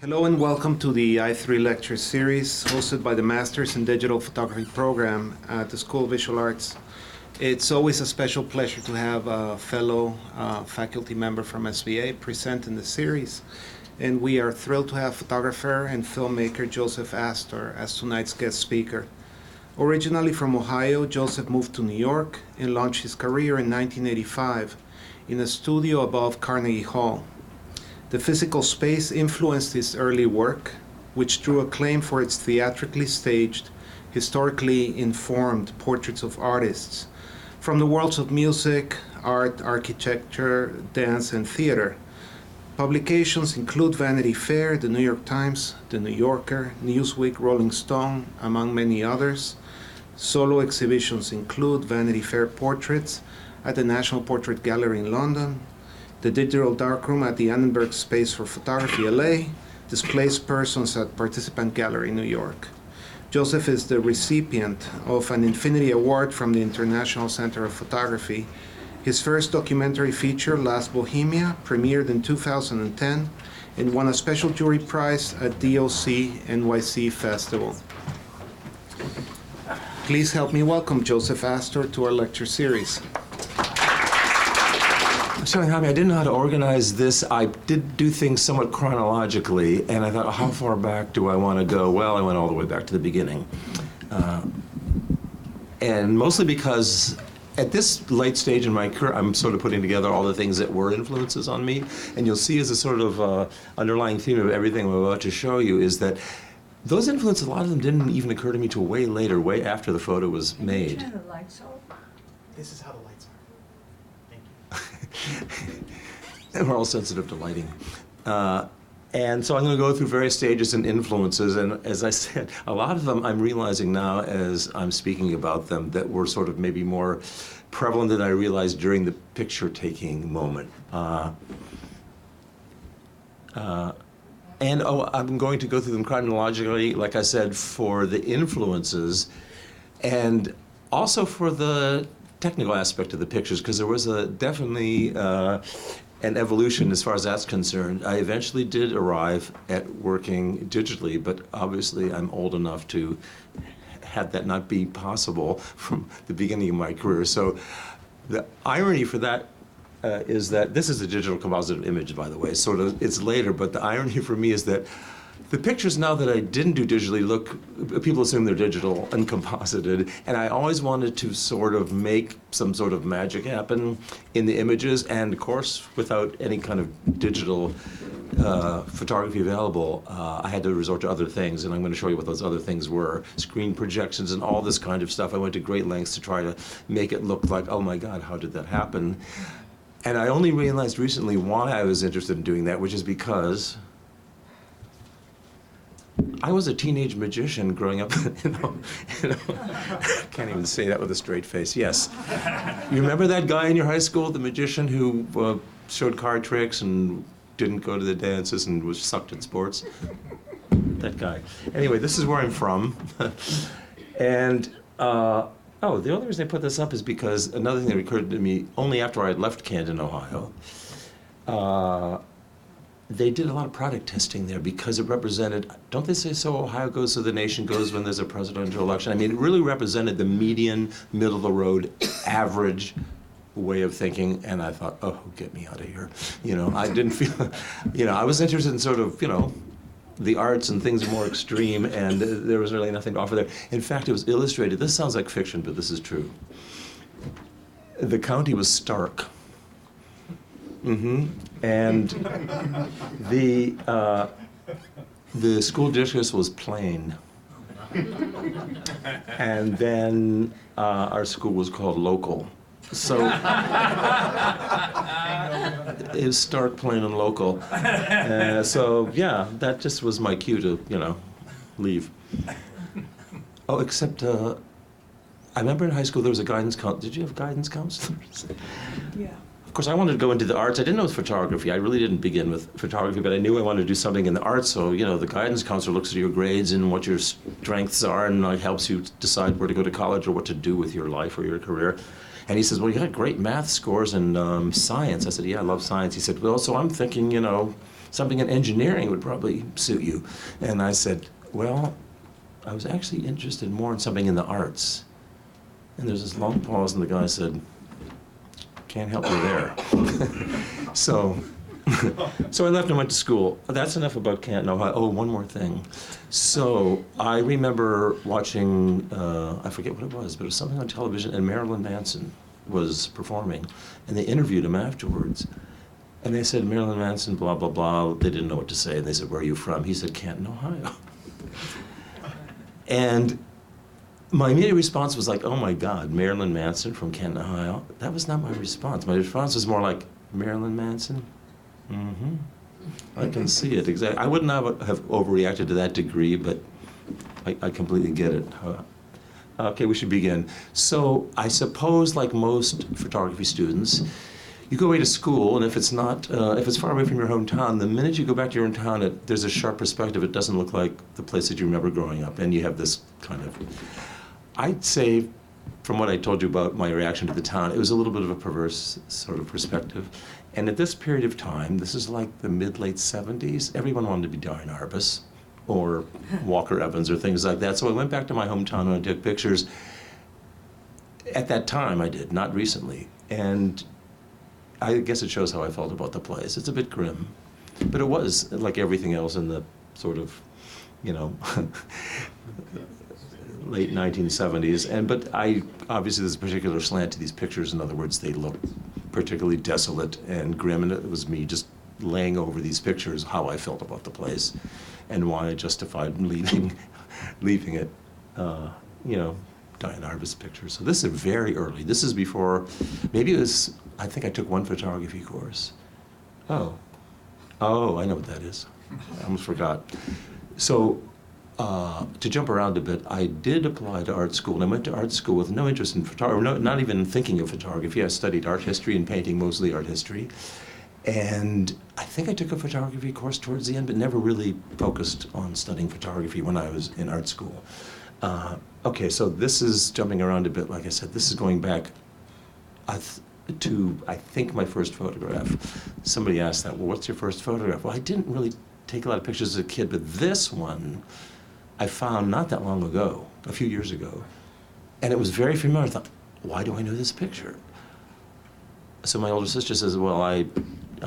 Hello and welcome to the I3 lecture series hosted by the Masters in Digital Photography program at the School of Visual Arts. It's always a special pleasure to have a fellow faculty member from SVA present in the series, and we are thrilled to have photographer and filmmaker Joseph Astor as tonight's guest speaker. Originally from Ohio, Joseph moved to New York and launched his career in 1985 in a studio above Carnegie Hall. The physical space influenced his early work, which drew acclaim for its theatrically staged, historically informed portraits of artists from the worlds of music, art, architecture, dance, and theater. Publications include Vanity Fair, the New York Times, the New Yorker, Newsweek, Rolling Stone, among many others. Solo exhibitions include Vanity Fair portraits at the National Portrait Gallery in London, the Digital Darkroom at the Annenberg Space for Photography, LA, Displaced Persons at Participant Gallery, New York. Joseph is the recipient of an Infinity Award from the International Center of Photography. His first documentary feature, Last Bohemia, premiered in 2010 and won a special jury prize at DOC NYC Festival. Please help me welcome Joseph Astor to our lecture series. So, I didn't know how to organize this. I did do things somewhat chronologically, and I thought, how far back do I want to go? Well, I went all the way back to the beginning. And mostly because at this late stage in my career, I'm sort of putting together all the things that were influences on me. And you'll see as a sort of underlying theme of everything I'm about to show you is that those influences, a lot of them didn't even occur to me till way later, way after the photo was made. Turn the lights off. This is how the lights are. Thank you. And we're all sensitive to lighting. And so I'm going to go through various stages and influences, and as I said, a lot of them I'm realizing now as I'm speaking about them that were sort of maybe more prevalent than I realized during the picture-taking moment. I'm going to go through them chronologically, like I said, for the influences, and also for the technical aspect of the pictures, because there was definitely an evolution as far as that's concerned. I eventually did arrive at working digitally, but obviously I'm old enough to have that not be possible from the beginning of my career. So the irony for that is that this is a digital composite image, by the way, sort of it's later, but the irony for me is that the pictures now that I didn't do digitally people assume they're digital and composited, and I always wanted to sort of make some sort of magic happen in the images, and of course, without any kind of digital photography available, I had to resort to other things, and I'm going to show you what those other things were. Screen projections and all this kind of stuff. I went to great lengths to try to make it look like, oh my God, how did that happen? And I only realized recently why I was interested in doing that, which is because I was a teenage magician growing up, can't even say that with a straight face, yes. You remember that guy in your high school, the magician who showed card tricks and didn't go to the dances and was sucked at sports? That guy. Anyway, this is where I'm from. And, the only reason I put this up is because another thing that occurred to me only after I had left Camden, Ohio. They did a lot of product testing there because it represented, don't they say so, Ohio goes so the nation goes when there's a presidential election? I mean, it really represented the median, middle of the road, average way of thinking, and I thought, oh, get me out of here. I didn't feel, I was interested in sort of, the arts and things more extreme, and there was really nothing to offer there. In fact, it was illustrated. This sounds like fiction, but this is true. The county was Stark. And the school district was Plain. And then our school was called Local. So it was Stark, Plain, and Local. So yeah, that just was my cue to, leave. Oh, except I remember in high school there was a guidance counselor. Did you have guidance counselors? Yeah. Of course, I wanted to go into the arts. I didn't know it was photography. I really didn't begin with photography, but I knew I wanted to do something in the arts. So, the guidance counselor looks at your grades and what your strengths are, and helps you decide where to go to college or what to do with your life or your career. And he says, well, you got great math scores and science. I said, yeah, I love science. He said, well, so I'm thinking, something in engineering would probably suit you. And I said, well, I was actually interested more in something in the arts. And there's this long pause, and the guy said, can't help you there. So I left and went to school. That's enough about Canton, Ohio. Oh, one more thing. So I remember watching, I forget what it was, but it was something on television, and Marilyn Manson was performing, and they interviewed him afterwards. And they said, Marilyn Manson, blah, blah, blah. They didn't know what to say, and they said, where are you from? He said, Canton, Ohio. And my immediate response was like, oh my God, Marilyn Manson from Canton, Ohio? That was not my response. My response was more like, Marilyn Manson? Mm-hmm. I can see it, exactly. I wouldn't have overreacted to that degree, but I completely get it. Okay, we should begin. So I suppose, like most photography students, you go away to school, and if it's not, if it's far away from your hometown, the minute you go back to your hometown, there's a sharp perspective. It doesn't look like the place that you remember growing up, and you have this kind of, I'd say, from what I told you about my reaction to the town, it was a little bit of a perverse sort of perspective. And at this period of time, this is like the mid-late 70s, everyone wanted to be Darren Arbus or Walker Evans or things like that. So I went back to my hometown and I took pictures. At that time I did, not recently. And I guess it shows how I felt about the place. It's a bit grim, but it was like everything else in the sort of, you know, late 1970s. But obviously there's a particular slant to these pictures. In other words, they look particularly desolate and grim, and it was me just laying over these pictures how I felt about the place and why I justified leaving it, you know, Diane Arbus pictures. So this is very early. This is before, maybe it was, I think I took one photography course. Oh, I know what that is. I almost forgot. So to jump around a bit, I did apply to art school, and I went to art school with no interest in photography, not even thinking of photography. I studied art history and painting, mostly art history. And I think I took a photography course towards the end, but never really focused on studying photography when I was in art school. Okay, so this is jumping around a bit. Like I said, this is going back to, I think, my first photograph. Somebody asked that, well, what's your first photograph? Well, I didn't really take a lot of pictures as a kid, but this one I found not that long ago, a few years ago. And it was very familiar. I thought, why do I know this picture? So my older sister says, well, I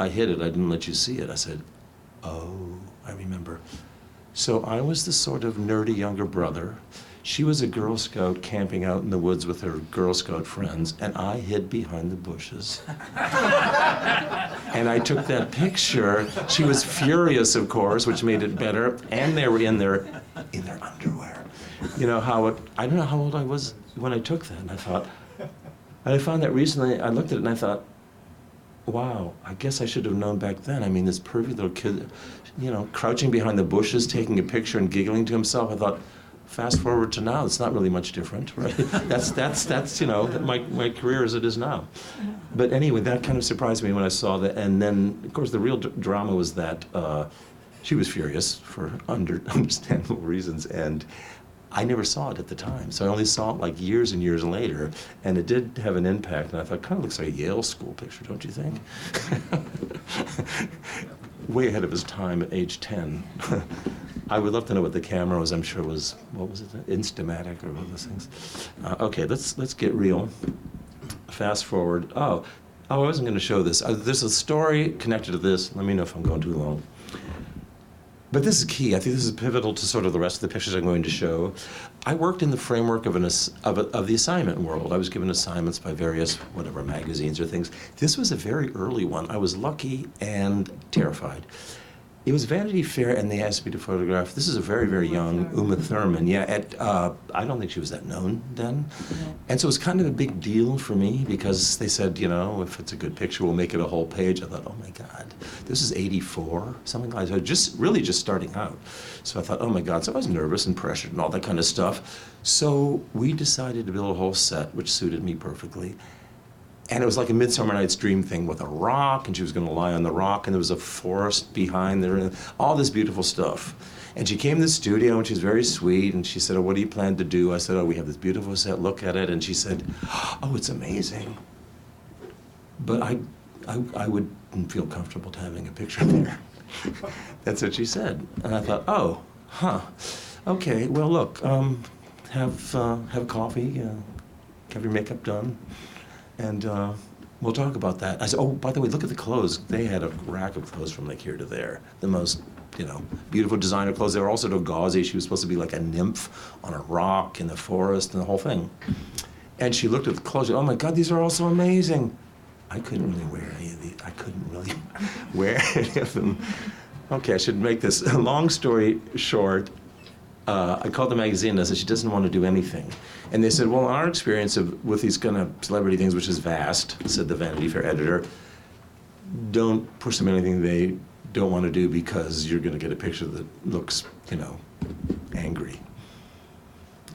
hid it. I didn't let you see it. I said, oh, I remember. So I was the sort of nerdy younger brother. She was a Girl Scout camping out in the woods with her Girl Scout friends, and I hid behind the bushes. And I took that picture. She was furious, of course, which made it better, and they were in their underwear. You know how I don't know how old I was when I took that, and I thought, and I found that recently, I looked at it and I thought, wow, I guess I should have known back then. I mean, this pervy little kid, you know, crouching behind the bushes, taking a picture and giggling to himself. I thought, fast forward to now, it's not really much different, right? That's you know, my career as it is now. But anyway, that kind of surprised me when I saw that. And then, of course, the real drama was that she was furious for understandable reasons, and I never saw it at the time. So I only saw it like years and years later, and it did have an impact. And I thought, kind of looks like a Yale School picture, don't you think? Way ahead of his time at age 10. I would love to know what the camera was. I'm sure it was, what was it, Instamatic or one of those things. Okay, let's get real. Fast forward. Oh, I wasn't going to show this. There's a story connected to this. Let me know if I'm going too long. But this is key. I think this is pivotal to sort of the rest of the pictures I'm going to show. I worked in the framework of the assignment world. I was given assignments by various, whatever, magazines or things. This was a very early one. I was lucky and terrified. It was Vanity Fair, and they asked me to photograph. This is a very, very young Uma Thurman. Yeah, I don't think she was that known then. And so it was kind of a big deal for me because they said, you know, if it's a good picture, we'll make it a whole page. I thought, oh my God, this is 84, something like that. Just starting out. So I thought, oh my God. So I was nervous and pressured and all that kind of stuff. So we decided to build a whole set, which suited me perfectly. And it was like a Midsummer Night's Dream thing with a rock, and she was going to lie on the rock, and there was a forest behind there, and all this beautiful stuff. And she came to the studio, and she was very sweet, and she said, oh, what do you plan to do? I said, oh, we have this beautiful set, look at it. And she said, oh, it's amazing. But I wouldn't feel comfortable having a picture there. That's what she said. And I thought, oh, huh. Okay, well, look, have coffee, have your makeup done, and we'll talk about that. I said, oh, by the way, look at the clothes. They had a rack of clothes from like here to there. The most, beautiful designer clothes. They were all sort of gauzy. She was supposed to be like a nymph on a rock in the forest and the whole thing. And she looked at the clothes. Oh my God, these are all so amazing. I couldn't really wear any of these. I couldn't really wear any of them. Okay, I should make this a long story short. I called the magazine and I said, she doesn't want to do anything. And they said, well, in our experience with these kind of celebrity things, which is vast, said the Vanity Fair editor, don't push them in anything they don't want to do because you're going to get a picture that looks, angry.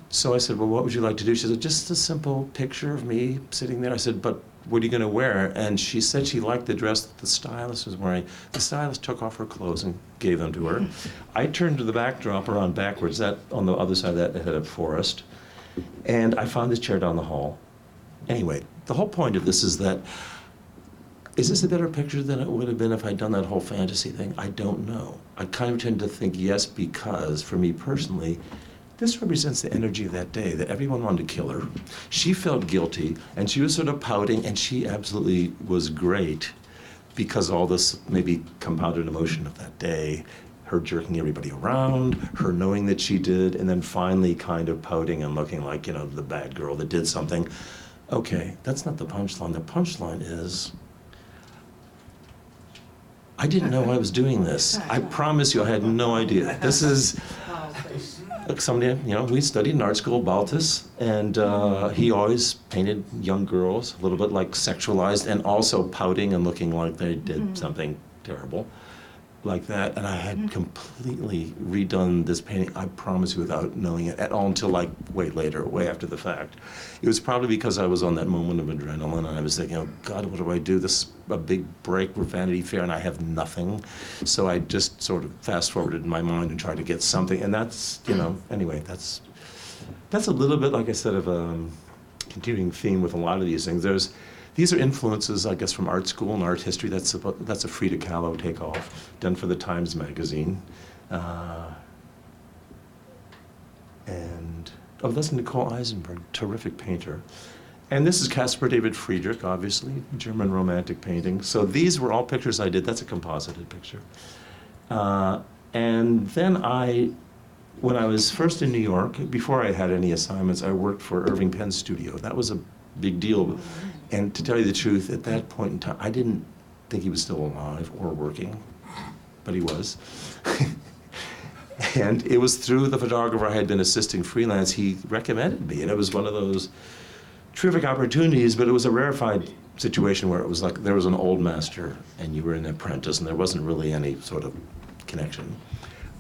So I said, well, what would you like to do? She said, just a simple picture of me sitting there. I said, but what are you going to wear? And she said she liked the dress that the stylist was wearing. The stylist took off her clothes and gave them to her. I turned to the backdrop around backwards. That on the other side of that had a forest. And I found this chair down the hall. Anyway, the whole point of this is that, is this a better picture than it would have been if I'd done that whole fantasy thing? I don't know. I kind of tend to think yes, because for me personally, this represents the energy of that day, that everyone wanted to kill her. She felt guilty, and she was sort of pouting, and she absolutely was great because all this maybe compounded emotion of that day, her jerking everybody around, her knowing that she did, and then finally kind of pouting and looking like, the bad girl that did something. Okay, that's not the punchline. The punchline is, I didn't know I was doing this. I promise you, I had no idea. This is somebody, we studied in art school, Baltus, and he always painted young girls, a little bit like sexualized, and also pouting and looking like they did something terrible like that. And I had completely redone this painting, I promise you, without knowing it at all until way later, way after the fact. It was probably because I was on that moment of adrenaline, and I was thinking, oh God, what do I do? This is a big break with Vanity Fair, and I have nothing. So I just sort of fast-forwarded in my mind and tried to get something. And that's, anyway, that's a little bit, like I said, of a continuing theme with a lot of these things. These are influences, I guess, from art school and art history. That's a Frida Kahlo takeoff, done for the Times Magazine. That's Nicole Eisenberg, terrific painter. And this is Caspar David Friedrich, obviously, German romantic painting. So these were all pictures I did. That's a composited picture. And then when I was first in New York, before I had any assignments, I worked for Irving Penn's studio. That was a big deal. And to tell you the truth, at that point in time, I didn't think he was still alive or working, but he was. And it was through the photographer I had been assisting freelance, he recommended me. And it was one of those terrific opportunities, but it was a rarefied situation where it was like there was an old master and you were an apprentice, and there wasn't really any sort of connection.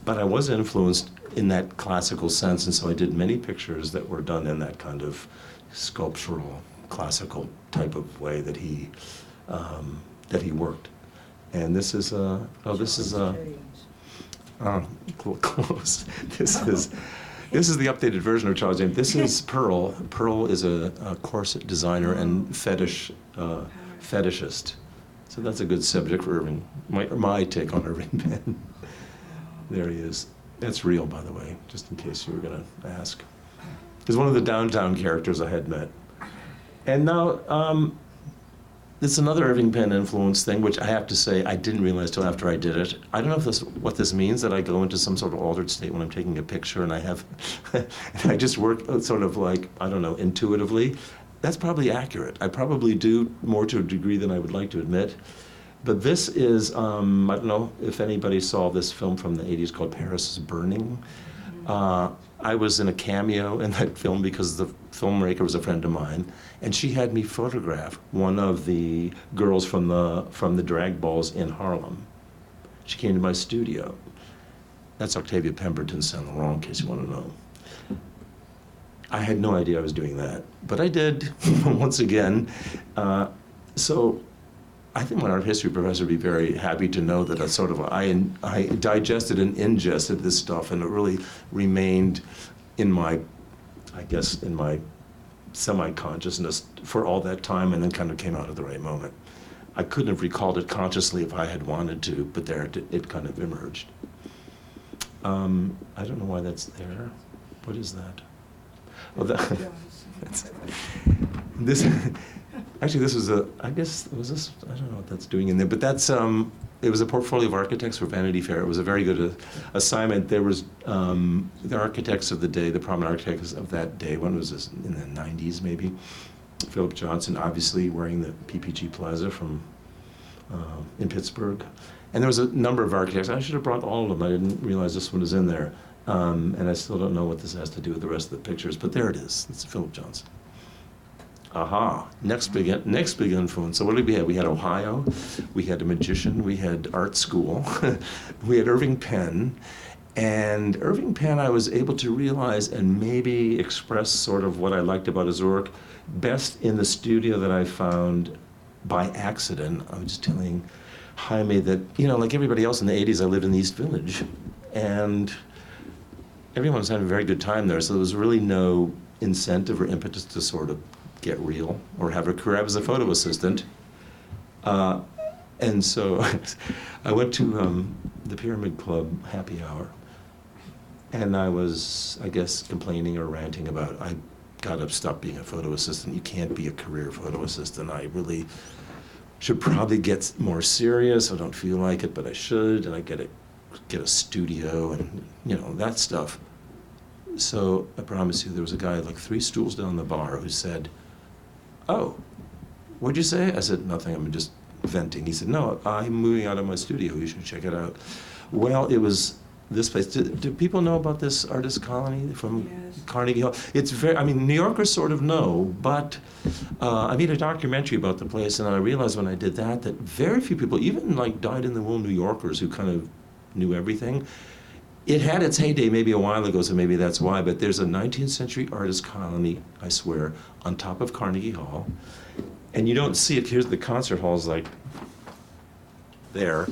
But I was influenced in that classical sense, and so I did many pictures that were done in that kind of sculptural, classical type of way that he worked. And this is close. This is the updated version of Charles James. This is Pearl. Pearl is a corset designer and fetishist. So that's a good subject for Irving. My take on Irving Penn. There he is. That's real, by the way, just in case you were going to ask. He's one of the downtown characters I had met. And now, it's another Irving Penn influence thing, which I have to say I didn't realize till after I did it. I don't know what this means, that I go into some sort of altered state when I'm taking a picture and and I just work sort of like, I don't know, intuitively. That's probably accurate. I probably do more to a degree than I would like to admit. But this is, I don't know if anybody saw this film from the 80s called Paris is Burning. I was in a cameo in that film because the filmmaker was a friend of mine, and she had me photograph one of the girls from the drag balls in Harlem. She came to my studio. That's Octavia Pemberton Saint Laurent, in case you want to know. I had no idea I was doing that, but I did once again. So I think my art history professor would be very happy to know that I digested and ingested this stuff, and it really remained in my semi-consciousness for all that time, and then kind of came out at the right moment. I couldn't have recalled it consciously if I had wanted to, but there it kind of emerged. I don't know why that's there. What is that? Oh, that's, this, actually, this was I guess, was this, I don't know what that's doing in there, but that's, it was a portfolio of architects for Vanity Fair. It was a very good assignment. There was the architects of the day, the prominent architects of that day. One was this, in the 90s, maybe. Philip Johnson, obviously wearing the PPG Plaza from in Pittsburgh. And there was a number of architects. I should have brought all of them. I didn't realize this one was in there. And I still don't know what this has to do with the rest of the pictures, but there it is. It's Philip Johnson. Aha, next big influence. So what did we have? We had Ohio, we had a magician, we had art school, we had Irving Penn. And Irving Penn, I was able to realize and maybe express sort of what I liked about his work best in the studio that I found by accident. I was just telling Jaime that, you know, like everybody else in the 80s, I lived in the East Village. And everyone was having a very good time there, so there was really no incentive or impetus to sort of get real or have a career. I was a photo assistant. And so I went to the Pyramid Club happy hour. And I was, I guess, complaining or ranting about, I gotta stop being a photo assistant. You can't be a career photo assistant. I really should probably get more serious. I don't feel like it, but I should. And I get a studio and, you know, that stuff. So I promise you, there was a guy like 3 stools down the bar who said, "Oh, what'd you say?" I said, "Nothing, I'm just venting." He said, "No, I'm moving out of my studio. You should check it out." Well, it was this place. Do people know about this artist colony from Carnegie Hall? It's very, I mean, New Yorkers sort of know, but I made a documentary about the place, and I realized when I did that very few people, even like dyed-in-the-wool New Yorkers who kind of knew everything. It had its heyday maybe a while ago, so maybe that's why, but there's a 19th century artist colony, I swear, on top of Carnegie Hall. And you don't see it. Here's the concert halls like there.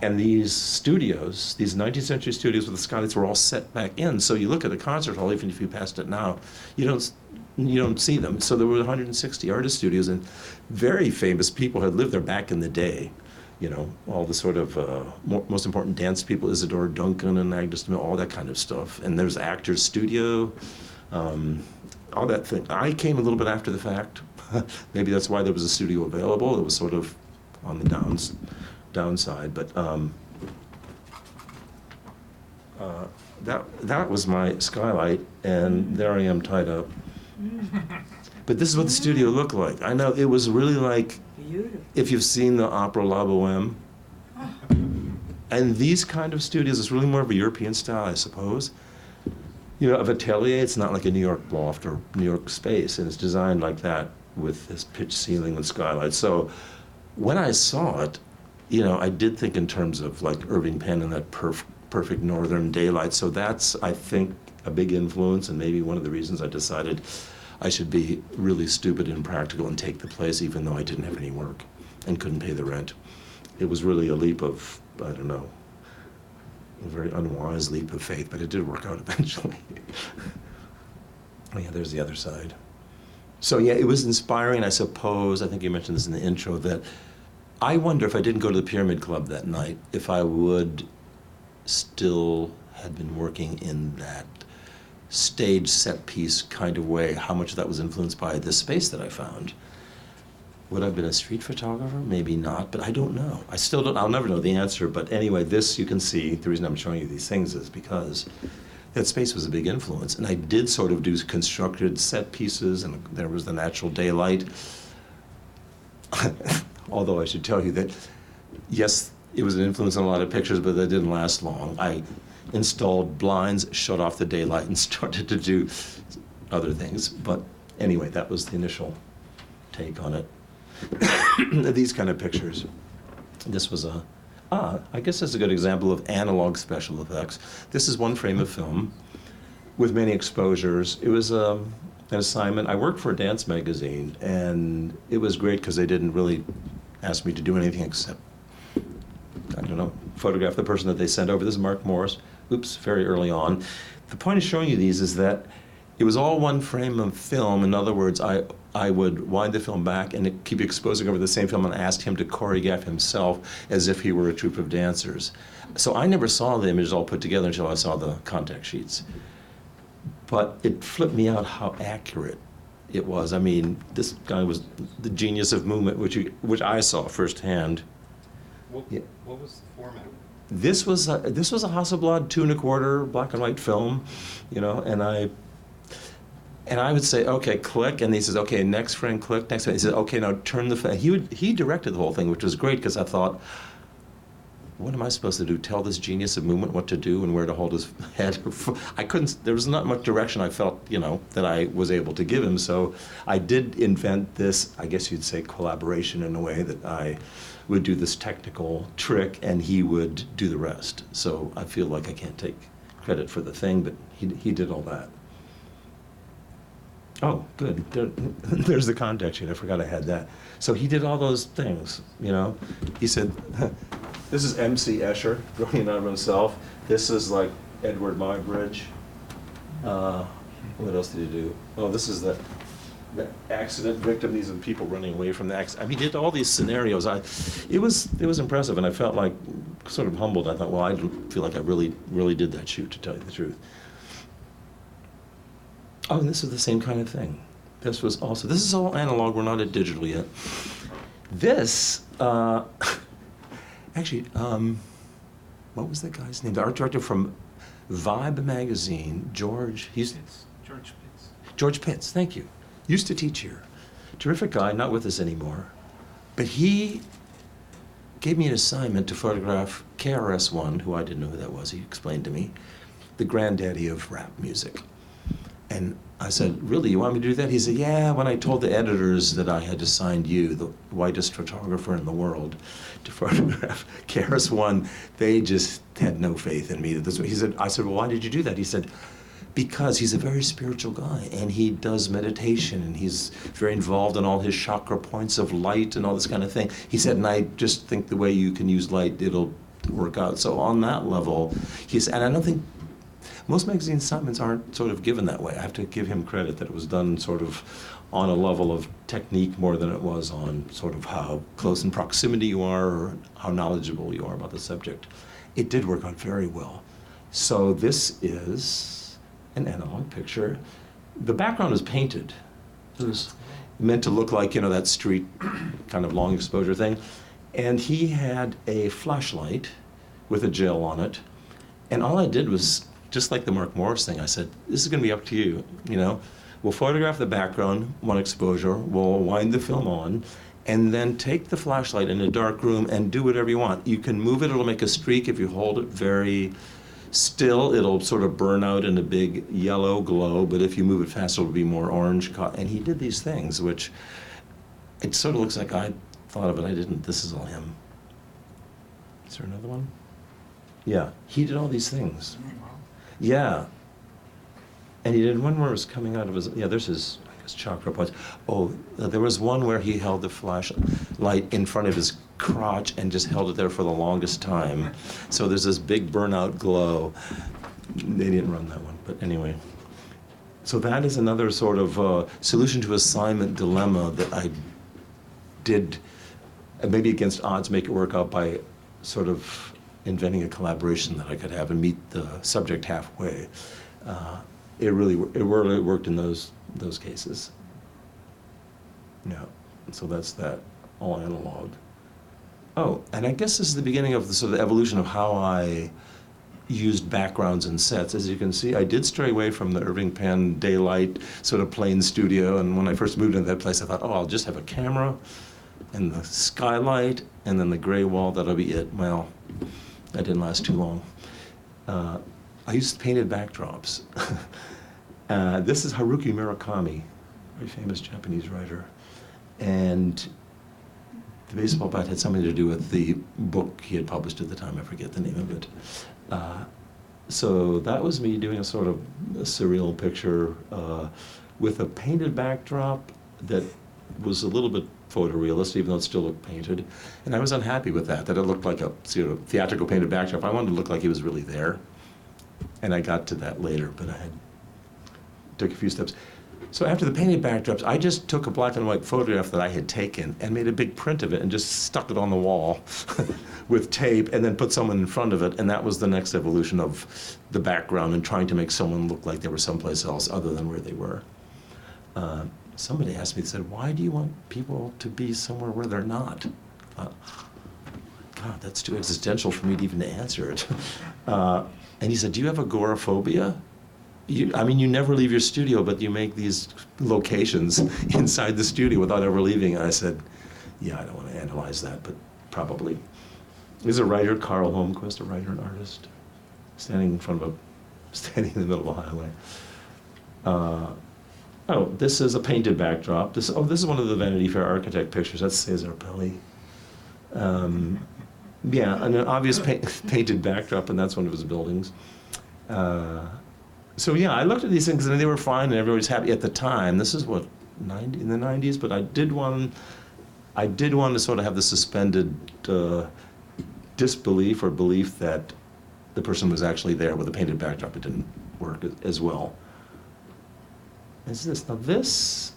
And these studios, these 19th century studios with the skylights were all set back in. So you look at the concert hall, even if you passed it now, you don't see them. So there were 160 artist studios, and very famous people had lived there back in the day. You know, all the sort of most important dance people, Isadora Duncan and Agnes Mill, all that kind of stuff. And there's Actors Studio, all that thing. I came a little bit after the fact. Maybe that's why there was a studio available. It was sort of on the downside. But that was my skylight, and there I am tied up. But this is what the studio looked like. I know it was really like, if you've seen the opera La Boheme, and these kind of studios, it's really more of a European style, I suppose. You know, of atelier, it's not like a New York loft or New York space, and it's designed like that with this pitch ceiling and skylight. So when I saw it, you know, I did think in terms of like Irving Penn and that perfect northern daylight. So that's, I think, a big influence, and maybe one of the reasons I decided I should be really stupid and practical and take the place, even though I didn't have any work and couldn't pay the rent. It was really a leap of, I don't know, a very unwise leap of faith, but it did work out eventually. Oh yeah, there's the other side. So yeah, it was inspiring, I suppose. I think you mentioned this in the intro, that I wonder if I didn't go to the Pyramid Club that night, if I would still have been working in that stage set piece kind of way, how much of that was influenced by this space that I found. Would I have been a street photographer? Maybe not, but I don't know. I still don't, I'll never know the answer, but anyway, this you can see, the reason I'm showing you these things is because that space was a big influence, and I did sort of do constructed set pieces, and there was the natural daylight. Although I should tell you that, yes, it was an influence on a lot of pictures, but that didn't last long. I installed blinds, shut off the daylight, and started to do other things. But anyway, that was the initial take on it. These kind of pictures. This was I guess that's a good example of analog special effects. This is one frame of film with many exposures. It was an assignment. I worked for a dance magazine, and it was great because they didn't really ask me to do anything except, I don't know, photograph the person that they sent over. This is Mark Morris. Oops, very early on. The point of showing you these is that it was all one frame of film. In other words, I would wind the film back and keep exposing over the same film and ask him to choreograph himself as if he were a troupe of dancers. So I never saw the images all put together until I saw the contact sheets. But it flipped me out how accurate it was. I mean, this guy was the genius of movement, which I saw firsthand. What, Yeah. what was the format? This was a Hasselblad 2 1/4 black and white film, you know, and I would say, okay, click, and he says, okay, next frame, click, next frame. He says, okay, now turn the frame. He directed the whole thing, which was great because I thought, what am I supposed to do? Tell this genius of movement what to do and where to hold his head? I couldn't. There was not much direction I felt, you know, that I was able to give him. So I did invent this, I guess you'd say, collaboration in a way that I would do this technical trick and he would do the rest. So I feel like I can't take credit for the thing, but he did all that. Oh, good. There's the contact sheet. I forgot I had that. So he did all those things, you know. He said, this is M.C. Escher going out of himself. This is like Edward Muybridge. What else did he do? Oh, this is the accident victim. These are the people running away from the accident. I mean, he did all these scenarios. It was impressive, and I felt like sort of humbled. I thought, well, I don't feel like I really did that shoot, to tell you the truth. Oh, and this is the same kind of thing. This is all analog, we're not at digital yet. This, actually, what was that guy's name? The art director from Vibe magazine, George Pitts. George Pitts, thank you. Used to teach here. Terrific guy, not with us anymore. But he gave me an assignment to photograph KRS-One, who I didn't know who that was, he explained to me, the granddaddy of rap music. And I said, really, you want me to do that? He said, yeah, when I told the editors that I had assigned you, the whitest photographer in the world, to photograph KRS-One, they just had no faith in me. I said, well, why did you do that? He said, because he's a very spiritual guy, and he does meditation, and he's very involved in all his chakra points of light and all this kind of thing. He said, and I just think the way you can use light, it'll work out. So on that level, and I don't think most magazine assignments aren't sort of given that way. I have to give him credit that it was done sort of on a level of technique more than it was on sort of how close in proximity you are or how knowledgeable you are about the subject. It did work out very well. So this is an analog picture. The background is painted. It was meant to look like, you know, that street kind of long exposure thing. And he had a flashlight with a gel on it. And all I did was, just like the Mark Morris thing, I said, this is going to be up to you, you know. We'll photograph the background, one exposure, we'll wind the film on, and then take the flashlight in a dark room and do whatever you want. You can move it, it'll make a streak. If you hold it very still, it'll sort of burn out in a big yellow glow, but if you move it fast, it'll be more orange. And he did these things, which it sort of looks like I thought of it, I didn't. This is all him. Is there another one? Yeah, he did all these things. Yeah. And he did one where it was coming out of his, yeah, there's his, I guess, chakra points. Oh, there was one where he held the flashlight in front of his crotch and just held it there for the longest time. So there's this big burnout glow. They didn't run that one, but anyway. So that is another sort of solution to assignment dilemma that I did, maybe against odds, make it work out by sort of inventing a collaboration that I could have and meet the subject halfway. It really worked in those cases. Yeah, so that's that, all analog. Oh, and I guess this is the beginning of the sort of evolution of how I used backgrounds and sets. As you can see, I did stray away from the Irving Penn daylight sort of plain studio, and when I first moved into that place, I thought, oh, I'll just have a camera and the skylight and then the gray wall, that'll be it. Well, that didn't last too long. I used painted backdrops. This is Haruki Murakami, very famous Japanese writer. And the baseball bat had something to do with the book he had published at the time. I forget the name of it. So that was me doing a sort of a surreal picture with a painted backdrop that was a little bit photorealist, even though it still looked painted. And I was unhappy with that it looked like a sort of theatrical painted backdrop. I wanted to look like he was really there. And I got to that later, but I had took a few steps. So after the painted backdrops, I just took a black and white photograph that I had taken and made a big print of it and just stuck it on the wall with tape and then put someone in front of it. And that was the next evolution of the background and trying to make someone look like they were someplace else other than where they were. Somebody asked me, they said, why do you want people to be somewhere where they're not? God, that's too existential for me to even answer it. And he said, do you have agoraphobia? You never leave your studio, but you make these locations inside the studio without ever leaving. And I said, yeah, I don't want to analyze that, but probably. There's a writer, Carl Holmquist, a writer and artist, standing in the middle of a highway. This is a painted backdrop. This is one of the Vanity Fair architect pictures. That's Cesar Pelli. Yeah, and an obvious painted backdrop, and that's one of his buildings. So yeah, I looked at these things and they were fine and everybody's happy at the time. This is what, in the 90s, but I did want to sort of have the suspended disbelief or belief that the person was actually there with a painted backdrop. It didn't work as well. Is this, now this,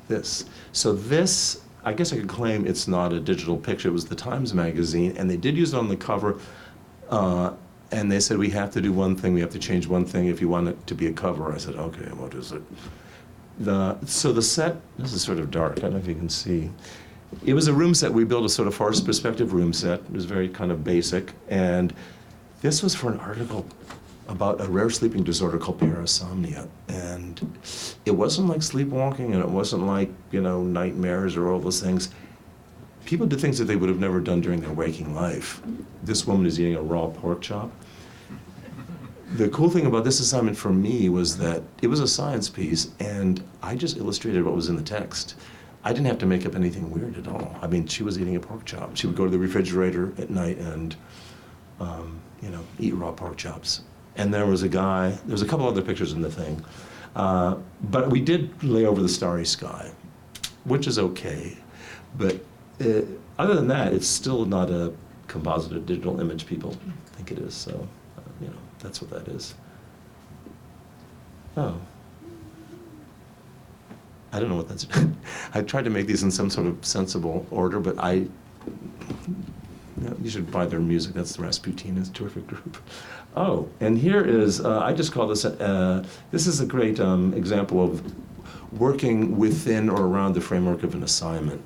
this. So this, I guess I could claim it's not a digital picture. It was the Times magazine and they did use it on the cover. And they said, we have to do one thing, we have to change one thing if you want it to be a cover. I said, okay, what is it? So the set, this is sort of dark, I don't know if you can see. It was a room set, we built a sort of forced perspective room set. It was very kind of basic. And this was for an article about a rare sleeping disorder called parasomnia. And it wasn't like sleepwalking and it wasn't like, nightmares or all those things. People did things that they would have never done during their waking life. This woman is eating a raw pork chop. The cool thing about this assignment for me was that it was a science piece and I just illustrated what was in the text. I didn't have to make up anything weird at all. I mean, she was eating a pork chop. She would go to the refrigerator at night and, eat raw pork chops. And there was a couple other pictures in the thing. But we did lay over the starry sky, which is okay. But other than that, it's still not a composited digital image people think it is. So, that's what that is. Oh. I don't know what that's. I tried to make these in some sort of sensible order, but you should buy their music. That's the Rasputin. It's a terrific group. Oh, and here is, I just call this, this is a great example of working within or around the framework of an assignment.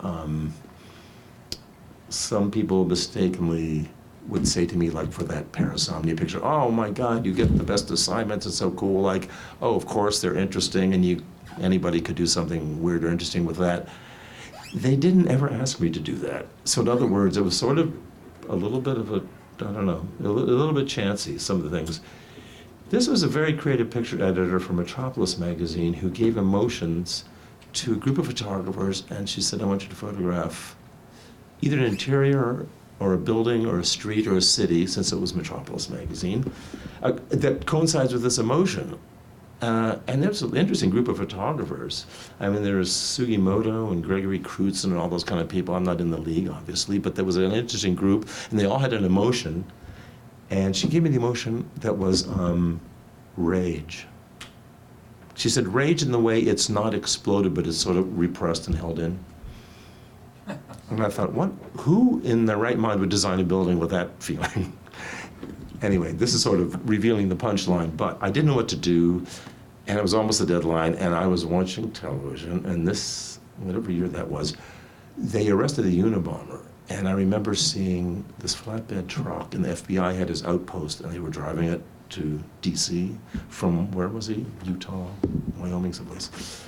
Some people mistakenly would say to me, like for that parasomnia picture, oh my God, you get the best assignments, it's so cool. Like, oh, of course they're interesting and anybody could do something weird or interesting with that. They didn't ever ask me to do that. So in other words, it was sort of a little bit of a little bit chancy, some of the things. This was a very creative picture editor from Metropolis magazine who gave emotions to a group of photographers and she said, I want you to photograph either an interior or a building or a street or a city, since it was Metropolis magazine, that coincides with this emotion. And there's an interesting group of photographers. I mean, there's Sugimoto and Gregory Crutzen and all those kind of people. I'm not in the league, obviously, but there was an interesting group, and they all had an emotion. And she gave me the emotion that was rage. She said, rage in the way it's not exploded, but it's sort of repressed and held in. And I thought, who in their right mind would design a building with that feeling? Anyway, this is sort of revealing the punchline, but I didn't know what to do, and it was almost the deadline, and I was watching television, and this, whatever year that was, they arrested a Unabomber, and I remember seeing this flatbed truck, and the FBI had his outpost, and they were driving it to D.C. from, where was he? Utah, Wyoming, someplace.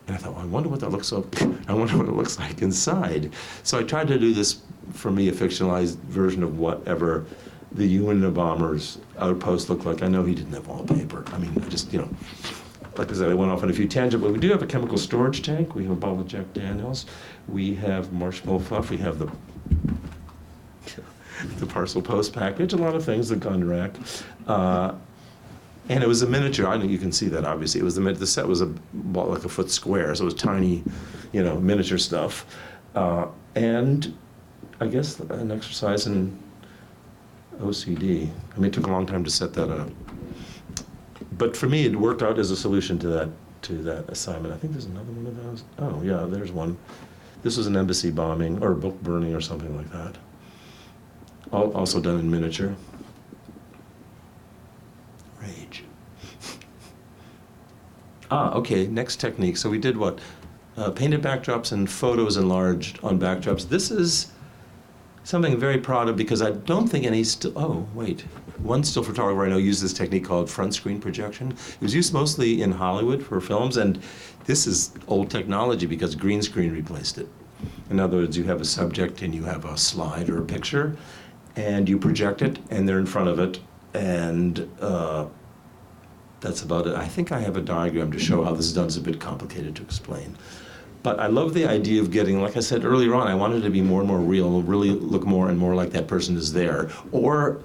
And I thought, well, I wonder what that looks like. I wonder what it looks like inside. So I tried to do this, for me, a fictionalized version of whatever the Unabomber's outpost looked like. I know he didn't have wallpaper. I mean, I just, like I said, I went off on a few tangents, but we do have a chemical storage tank. We have a bottle of Jack Daniels. We have marshmallow fluff. We have the parcel post package, a lot of things, the gun rack. And it was a miniature. I know you can see that, obviously. It was the set was about like a foot square, so it was tiny, miniature stuff. And I guess an exercise in OCD. I mean, it took a long time to set that up. But for me, it worked out as a solution to that assignment. I think there's another one of those. Oh, yeah, there's one. This was an embassy bombing or book burning or something like that. Also done in miniature. Rage. Okay, next technique. So we did what? Painted backdrops and photos enlarged on backdrops. This is something I'm very proud of because I don't think any one still photographer I know used this technique called front screen projection. It was used mostly in Hollywood for films, and this is old technology because green screen replaced it. In other words, you have a subject and you have a slide or a picture, and you project it, and they're in front of it, and that's about it. I think I have a diagram to show how this is done. It's a bit complicated to explain. But I love the idea of getting, like I said earlier on, I wanted it to be more and more real, really look more and more like that person is there. Or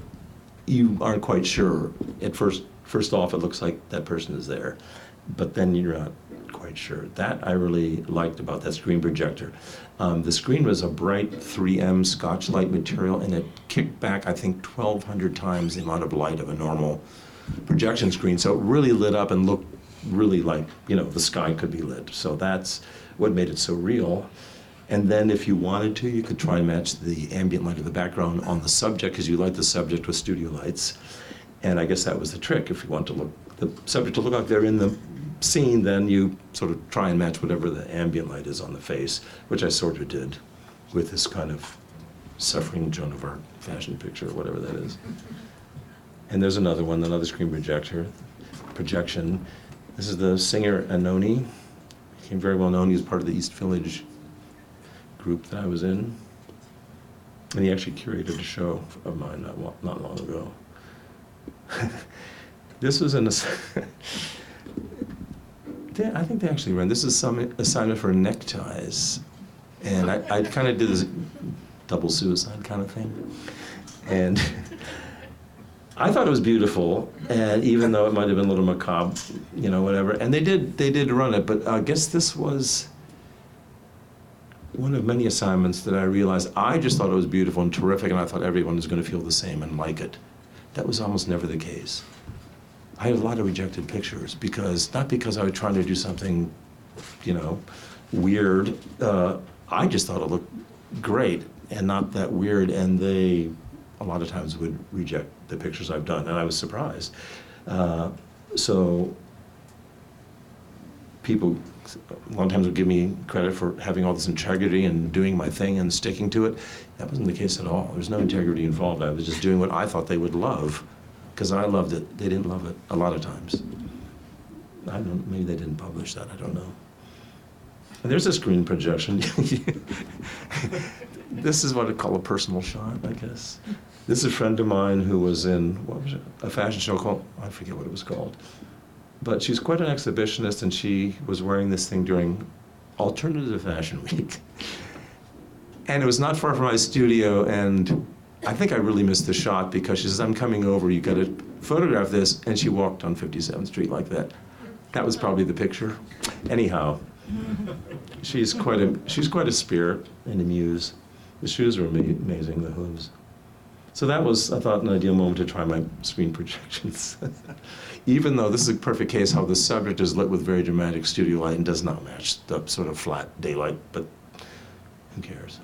you aren't quite sure. At first off, it looks like that person is there, but then you're not quite sure. That I really liked about that screen projector. The screen was a bright 3M Scotch-Lite material, and it kicked back, I think, 1,200 times the amount of light of a normal projection screen. So it really lit up and looked really like, the sky could be lit. So that's what made it so real. And then if you wanted to, you could try and match the ambient light of the background on the subject, because you light the subject with studio lights. And I guess that was the trick. If you want the subject to look like they're in the scene, then you sort of try and match whatever the ambient light is on the face, which I sort of did with this kind of suffering Joan of Arc fashion picture, or whatever that is. And there's another one, another screen projection. This is the singer Anoni. He became very well known. He was part of the East Village group that I was in. And he actually curated a show of mine not long ago. This was I think they actually ran, this is some assignment for neckties. And I kind of did this double suicide kind of thing. And I thought it was beautiful, and even though it might have been a little macabre, whatever. And they did run it, but I guess this was one of many assignments that I realized I just thought it was beautiful and terrific, and I thought everyone was going to feel the same and like it. That was almost never the case. I had a lot of rejected pictures not because I was trying to do something, weird. I just thought it looked great and not that weird, and they a lot of times would reject the pictures I've done, and I was surprised. So people a lot of times would give me credit for having all this integrity and doing my thing and sticking to it. That wasn't the case at all. There was no integrity involved. I was just doing what I thought they would love, because I loved it. They didn't love it a lot of times. Maybe they didn't publish that, I don't know. And there's a screen projection. This is what I call a personal shot, I guess. This is a friend of mine who was in, a fashion show called, I forget what it was called. But she's quite an exhibitionist, and she was wearing this thing during Alternative Fashion Week. And it was not far from my studio, and I think I really missed the shot because she says, I'm coming over, you gotta photograph this, and she walked on 57th Street like that. That was probably the picture. Anyhow, she's quite a spirit and a muse. The shoes are amazing, the hooves. So that was, I thought, an ideal moment to try my screen projections. Even though this is a perfect case how the subject is lit with very dramatic studio light and does not match the sort of flat daylight, but who cares?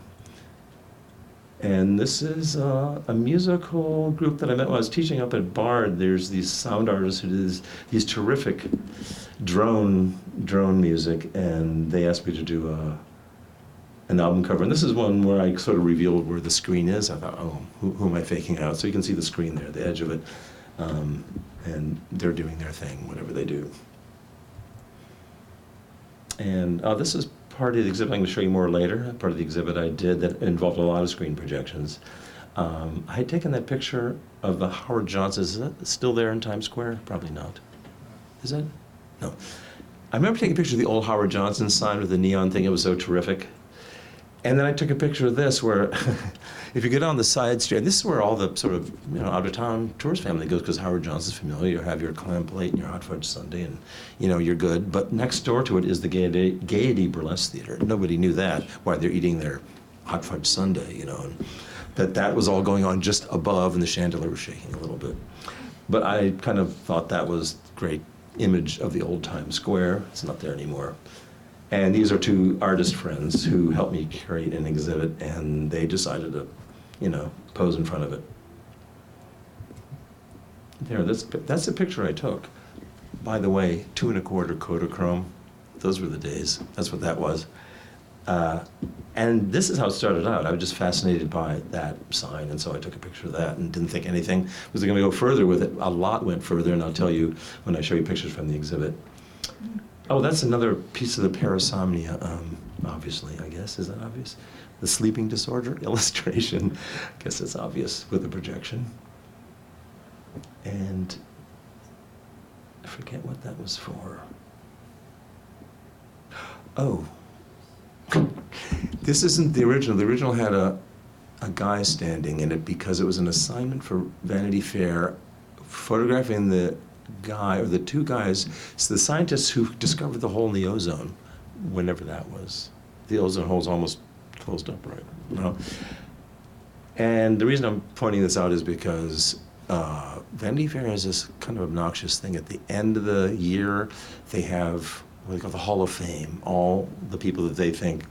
And this is a musical group that I met when I was teaching up at Bard. There's these sound artists who do these terrific drone music, and they asked me to do an album cover. And this is one where I sort of revealed where the screen is. I thought, oh, who am I faking out? So you can see the screen there, the edge of it. And they're doing their thing, whatever they do. And this is part of the exhibit I'm going to show you more later, part of the exhibit I did that involved a lot of screen projections. I had taken that picture of the Howard Johnson. Is that still there in Times Square? Probably not. Is it? No. I remember taking a picture of the old Howard Johnson sign with the neon thing. It was so terrific. And then I took a picture of this where, if you get on the side street, and this is where all the sort of out-of-town tourist family goes, because Howard Johnson's familiar. You have your clam plate and your hot fudge sundae, and you're good. But next door to it is the Gaiety Burlesque Theater. Nobody knew that, why they're eating their hot fudge sundae, and that was all going on just above, and the chandelier was shaking a little bit. But I kind of thought that was a great image of the old Times Square. It's not there anymore. And these are two artist friends who helped me curate an exhibit, and they decided to, pose in front of it. There, that's the picture I took. By the way, 2 1/4 Kodachrome. Those were the days. That's what that was. And this is how it started out. I was just fascinated by that sign, and so I took a picture of that and didn't think anything was going to go further with it. A lot went further, and I'll tell you when I show you pictures from the exhibit. Oh, that's another piece of the parasomnia, obviously, I guess. Is that obvious? The sleeping disorder illustration. I guess it's obvious with the projection. And I forget what that was for. Oh. This isn't the original. The original had a guy standing in it because it was an assignment for Vanity Fair, photographing the guy, or the two guys, so the scientists who discovered the hole in the ozone, whenever that was. The ozone hole's almost closed up, right? No. And the reason I'm pointing this out is because Vanity Fair has this kind of obnoxious thing. At the end of the year, they have what they call the Hall of Fame, all the people that they think,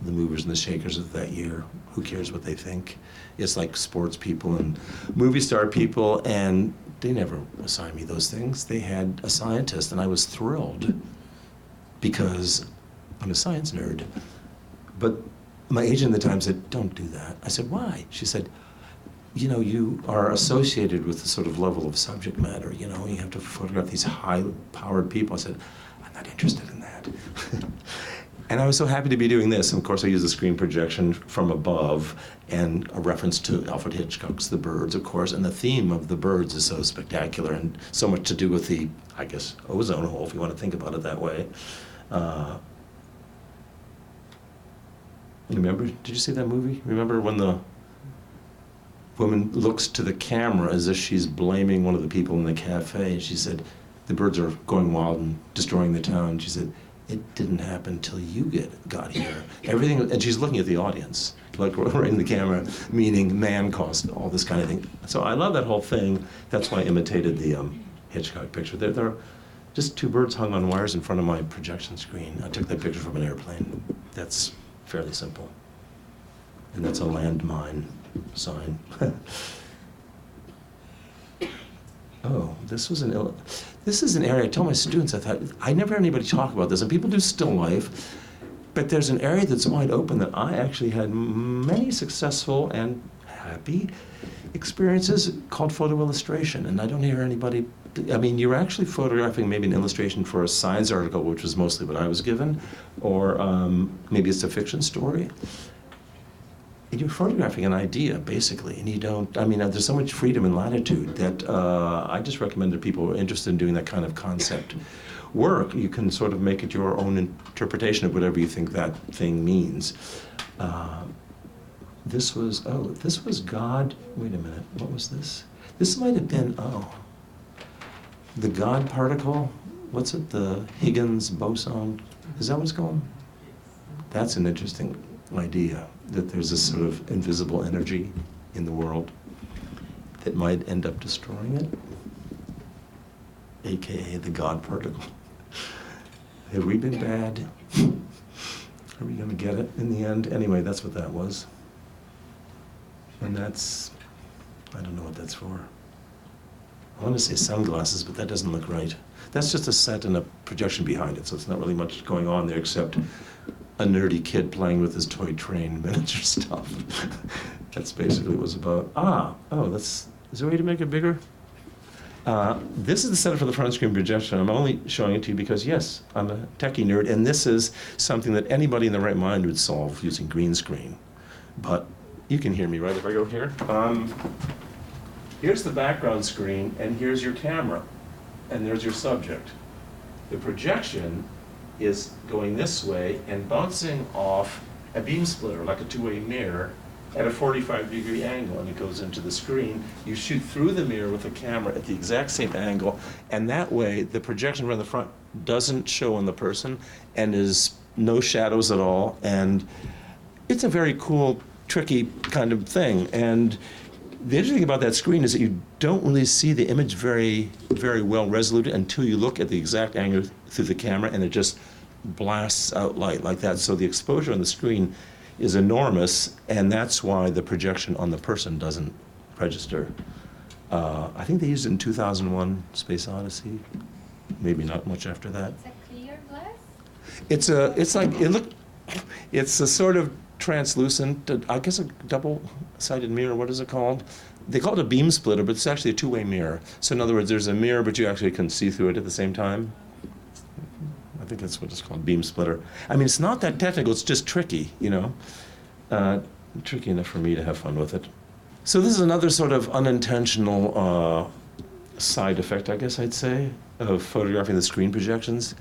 the movers and the shakers of that year. Who cares what they think? It's like sports people and movie star people, and they never assigned me those things. They had a scientist, and I was thrilled because I'm a science nerd. But my agent at the time said, "Don't do that." I said, "Why?" She said, you are associated with the sort of level of subject matter, you have to photograph these high-powered people. I said, "I'm not interested in that." And I was so happy to be doing this. And of course, I used a screen projection from above and a reference to Alfred Hitchcock's The Birds, of course. And the theme of The Birds is so spectacular and so much to do with the, I guess, ozone hole, if you want to think about it that way. Remember, did you see that movie? Remember when the woman looks to the camera as if she's blaming one of the people in the cafe, and she said, "The birds are going wild and destroying the town." She said, "It didn't happen till you got here." Everything, and she's looking at the audience, like right in the camera, meaning man caused all this kind of thing. So I love that whole thing. That's why I imitated the Hitchcock picture. There are just two birds hung on wires in front of my projection screen. I took that picture from an airplane. That's fairly simple. And that's a landmine sign. Oh, this is an area, I tell my students, I never hear anybody talk about this, and people do still life, but there's an area that's wide open that I actually had many successful and happy experiences called photo illustration, and I don't hear anybody, you're actually photographing maybe an illustration for a science article, which was mostly what I was given, or maybe it's a fiction story. And you're photographing an idea, basically, and you don't, there's so much freedom and latitude that I just recommend that people who are interested in doing that kind of concept work. You can sort of make it your own interpretation of whatever you think that thing means. This was God, wait a minute, what was this? This might have been, the God particle, what's it, the Higgins boson? Is that what's called? That's an interesting idea, that there's this sort of invisible energy in the world that might end up destroying it, AKA the God particle. Have we been bad? Are we going to get it in the end? Anyway, that's what that was. And that's, I don't know what that's for. I want to say sunglasses, but that doesn't look right. That's just a set and a projection behind it, so it's not really much going on there except a nerdy kid playing with his toy train miniature stuff. That's basically what it was about. Is there a way to make it bigger? This is the setup for the front screen projection. I'm only showing it to you because, yes, I'm a techie nerd, and this is something that anybody in the right mind would solve using green screen. But you can hear me, right, if I go here? Here's the background screen, and here's your camera, and there's your subject. The projection is going this way and bouncing off a beam splitter, like a two-way mirror, at a 45-degree angle, and it goes into the screen. You shoot through the mirror with the camera at the exact same angle, and that way the projection from the front doesn't show on the person and is no shadows at all, and it's a very cool, tricky kind of thing. And The interesting thing about that screen is that you don't really see the image very, very well resolute until you look at the exact angle through the camera, and it just blasts out light like that. So the exposure on the screen is enormous, and that's why the projection on the person doesn't register. I think they used it in 2001, Space Odyssey. Maybe not much after that. It's a clear glass? It's a sort of translucent, I guess a double-sided mirror, what is it called? They call it a beam splitter, but it's actually a two-way mirror. So in other words, there's a mirror, but you actually can see through it at the same time. I think that's what it's called, beam splitter. I mean, it's not that technical, it's just tricky, you know? Tricky enough for me to have fun with it. So this is another sort of unintentional side effect, I guess I'd say, of photographing the screen projections.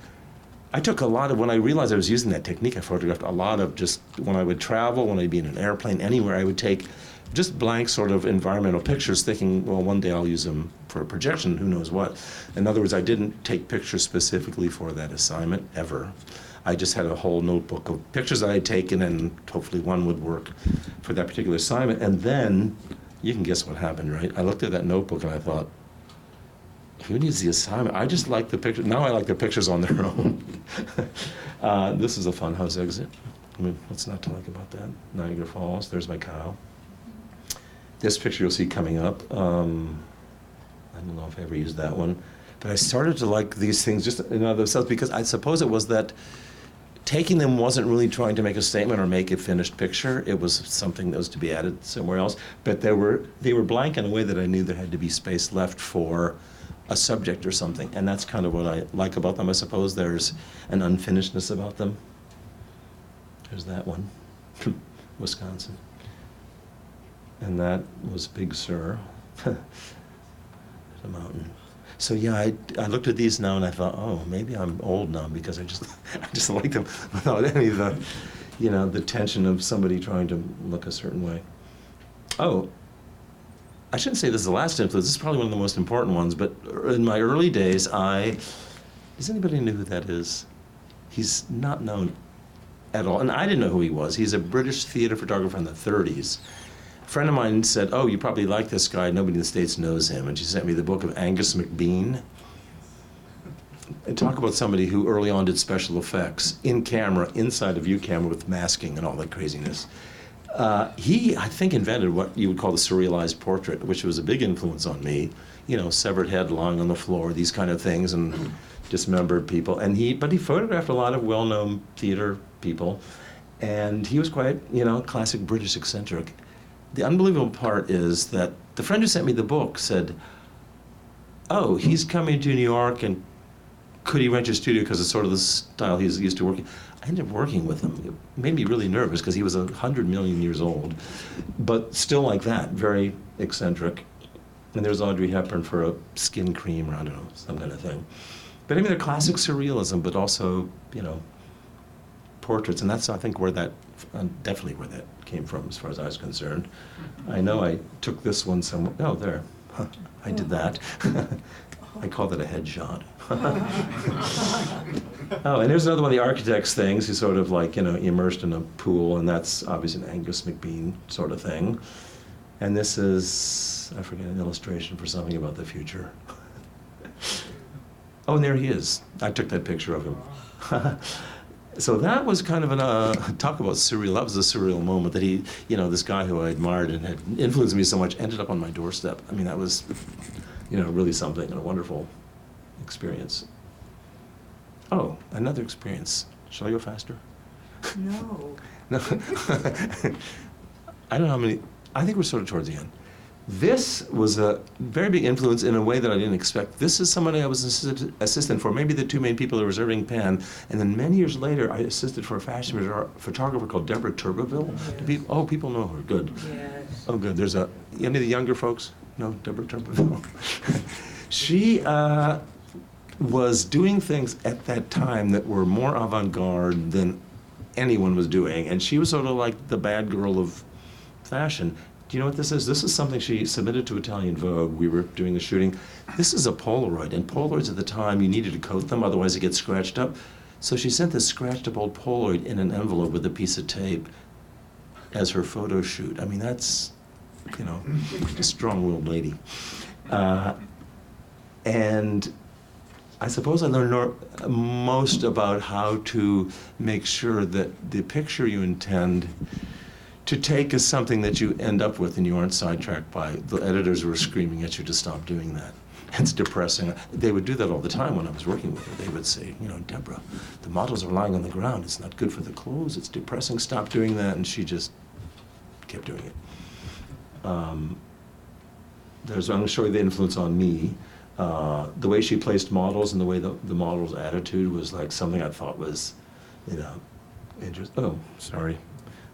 I took a lot of, when I realized I was using that technique, I photographed a lot of just, when I would travel, when I'd be in an airplane, anywhere, I would take just blank sort of environmental pictures thinking, well, one day I'll use them for a projection, who knows what. In other words, I didn't take pictures specifically for that assignment, ever. I just had a whole notebook of pictures that I had taken, and hopefully one would work for that particular assignment. And then, you can guess what happened, right? I looked at that notebook and I thought, who needs the assignment? I just like the picture. Now I like the pictures on their own. This is a funhouse exit. I mean, what's not to like about that? Niagara Falls, there's my cow. This picture you'll see coming up. I don't know if I ever used that one. But I started to like these things just in and of themselves because I suppose it was that taking them wasn't really trying to make a statement or make a finished picture. It was something that was to be added somewhere else. But they were blank in a way that I knew there had to be space left for a subject or something. And that's kind of what I like about them. I suppose there's an unfinishedness about them. There's that one, Wisconsin. And that was Big Sur, the mountain. So yeah, I looked at these now and I thought, oh, maybe I'm old now because I just like them without any of the, you know, the tension of somebody trying to look a certain way. Oh, I shouldn't say this is the last influence. This is probably one of the most important ones. But in my early days, does anybody know who that is? He's not known at all, and I didn't know who he was. He's a British theater photographer in the 30s. A friend of mine said, oh, you probably like this guy. Nobody in the States knows him. And she sent me the book of Angus McBean. And talk about somebody who early on did special effects in camera, inside a view camera with masking and all that craziness. He, I think, invented what you would call the serialized portrait, which was a big influence on me. You know, severed head lying on the floor, these kind of things, and dismembered people. But he photographed a lot of well-known theater people. And he was quite, you know, classic British eccentric. The unbelievable part is that the friend who sent me the book said, oh, he's coming to New York, and could he rent your studio because it's sort of the style he's used to working. I ended up working with him. It made me really nervous because he was 100 million years old, but still like that, very eccentric. And there's Audrey Hepburn for a skin cream or I don't know, some kind of thing. But I mean, they're classic surrealism, but also, you know, portraits, and that's, I think, where that, definitely where that came from as far as I was concerned. I know I took this one somewhere, oh, there, I did that. I called it a headshot. Oh, and here's another one of the architect's things. He's sort of like, you know, immersed in a pool, and that's obviously an Angus McBean sort of thing. And this is, I forget, an illustration for something about the future. Oh, and there he is. I took that picture of him. So that was kind of talk about surreal. That was a surreal moment that he, you know, this guy who I admired and had influenced me so much ended up on my doorstep. I mean, that was, you know, really something and a wonderful experience. Oh, another experience. Shall I go faster? No. No. I don't know how many, I think we're sort of towards the end. This was a very big influence in a way that I didn't expect. This is somebody I was assistant for, maybe the two main people that were reserving Pan. And then many years later, I assisted for a fashion photographer called Deborah Turbeville. Yes. People know her, good. Yes. Oh, good. There's any of the younger folks? No, Deborah Turbeville. She was doing things at that time that were more avant-garde than anyone was doing. And she was sort of like the bad girl of fashion. Do you know what this is? This is something she submitted to Italian Vogue. We were doing the shooting. This is a Polaroid, and Polaroids at the time, you needed to coat them, otherwise it gets scratched up. So she sent this scratched up old Polaroid in an envelope with a piece of tape as her photo shoot. I mean, that's you know, a strong-willed lady. And I suppose I learned most about how to make sure that the picture you intend to take is something that you end up with and you aren't sidetracked by. The editors were screaming at you to stop doing that. It's depressing. They would do that all the time when I was working with her. They would say, you know, Deborah, the models are lying on the ground. It's not good for the clothes. It's depressing. Stop doing that. And she just kept doing it. I'm going to show you the influence on me. The way she placed models and the way the model's attitude was like something I thought was, you know, interesting. Oh, sorry.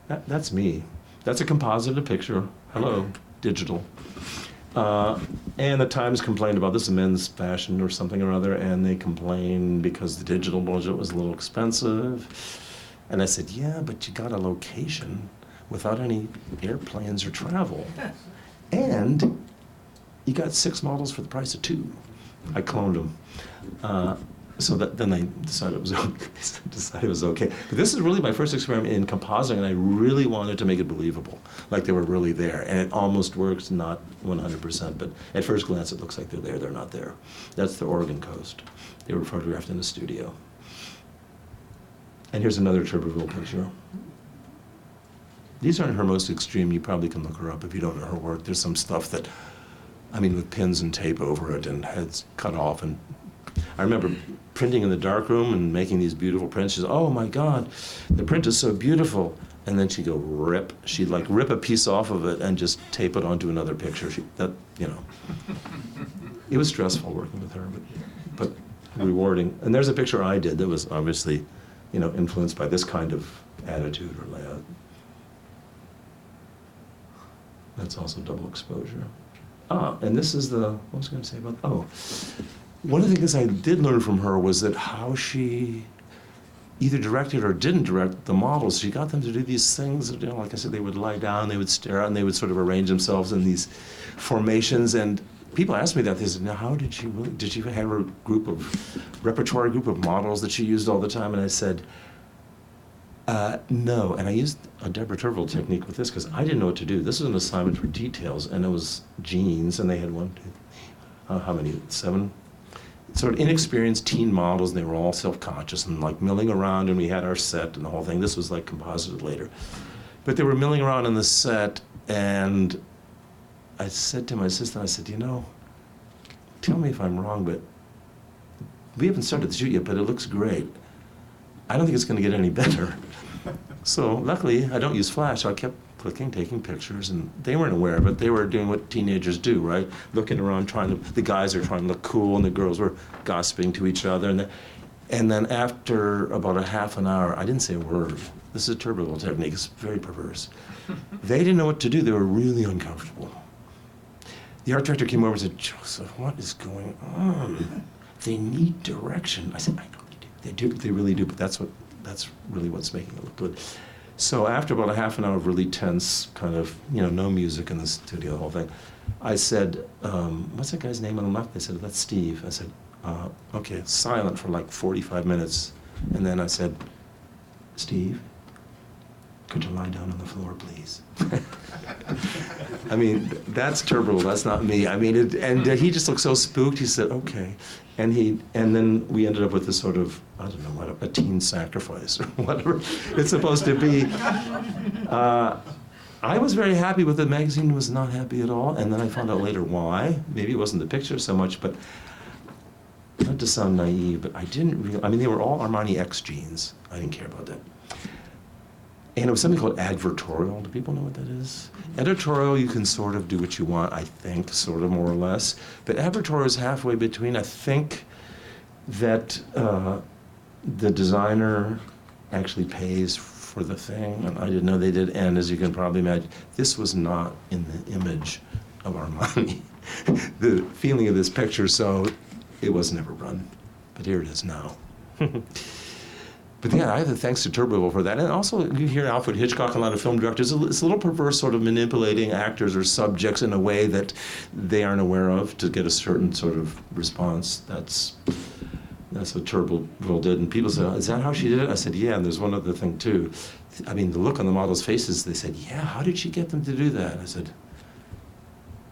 That's me. That's a composited picture. Hello, digital. And the Times complained about this, men's fashion or something or other, and they complained because the digital budget was a little expensive. And I said, yeah, but you got a location without any airplanes or travel. And you got 6 models for the price of 2. I cloned them. So then they decided it was okay. Decided it was okay. But this is really my first experiment in compositing, and I really wanted to make it believable, like they were really there. And it almost works, not 100%, but at first glance it looks like they're there. They're not there. That's the Oregon coast. They were photographed in a studio. And here's another Tuberville picture. These aren't her most extreme. You probably can look her up if you don't know her work. There's some stuff that, I mean, with pins and tape over it and heads cut off. And I remember printing in the darkroom and making these beautiful prints. She said, oh my God, the print is so beautiful. And then she'd go rip. She'd like rip a piece off of it and just tape it onto another picture. You know. It was stressful working with her, but rewarding. And there's a picture I did that was obviously, you know, influenced by this kind of attitude or layout. That's also double exposure. And this is what was I going to say about, one of the things I did learn from her was that how she either directed or didn't direct the models. She got them to do these things, you know, like I said, they would lie down, they would stare out, and they would sort of arrange themselves in these formations. And people asked me that. They said, now, how did she have a repertory group of models that she used all the time? And I said, no. And I used a Deborah Tuberville technique with this because I didn't know what to do. This was an assignment for details, and it was jeans, and they had 1, 2, how many? 7? Sort of inexperienced teen models, and they were all self-conscious and like milling around, and we had our set and the whole thing. This was like composited later. But they were milling around in the set, and I said to my assistant, I said, you know, tell me if I'm wrong, but we haven't started the shoot yet, but it looks great. I don't think it's going to get any better. So luckily, I don't use flash, so I kept clicking, taking pictures, and they weren't aware, but they were doing what teenagers do, right? Looking around, the guys are trying to look cool, and the girls were gossiping to each other. And then after about a half an hour, I didn't say a word. This is a Tuberville technique, it's very perverse. They didn't know what to do, they were really uncomfortable. The art director came over and said, Joseph, what is going on? They need direction. I said, I know they do, they really do, but that's really what's making it look good. So after about a half an hour of really tense kind of, you know, no music in the studio, the whole thing, I said, what's that guy's name on the left? They said, that's Steve. I said, okay, silent for like 45 minutes. And then I said, Steve, could you lie down on the floor, please? I mean, that's Tuberville, that's not me. I mean, he just looked so spooked. He said, okay. And then we ended up with this sort of, I don't know, what, a teen sacrifice or whatever it's supposed to be. I was very happy with it. The magazine was not happy at all. And then I found out later why. Maybe it wasn't the picture so much, but not to sound naive, but I didn't really, I mean, they were all Armani X jeans. I didn't care about that. And it was something called advertorial. Do people know what that is? Editorial, you can sort of do what you want, I think, sort of more or less. But advertorial is halfway between. I think that the designer actually pays for the thing, and I didn't know they did. And as you can probably imagine, this was not in the image of Armani, the feeling of this picture, so it was never run. But here it is now. But yeah, I have to thanks to Tuberville for that. And also, you hear Alfred Hitchcock, a lot of film directors, it's a little perverse, sort of manipulating actors or subjects in a way that they aren't aware of to get a certain sort of response. That's what Tuberville did. And people said, is that how she did it? I said, yeah, and there's one other thing too. I mean, the look on the models' faces, they said, yeah, how did she get them to do that? I said,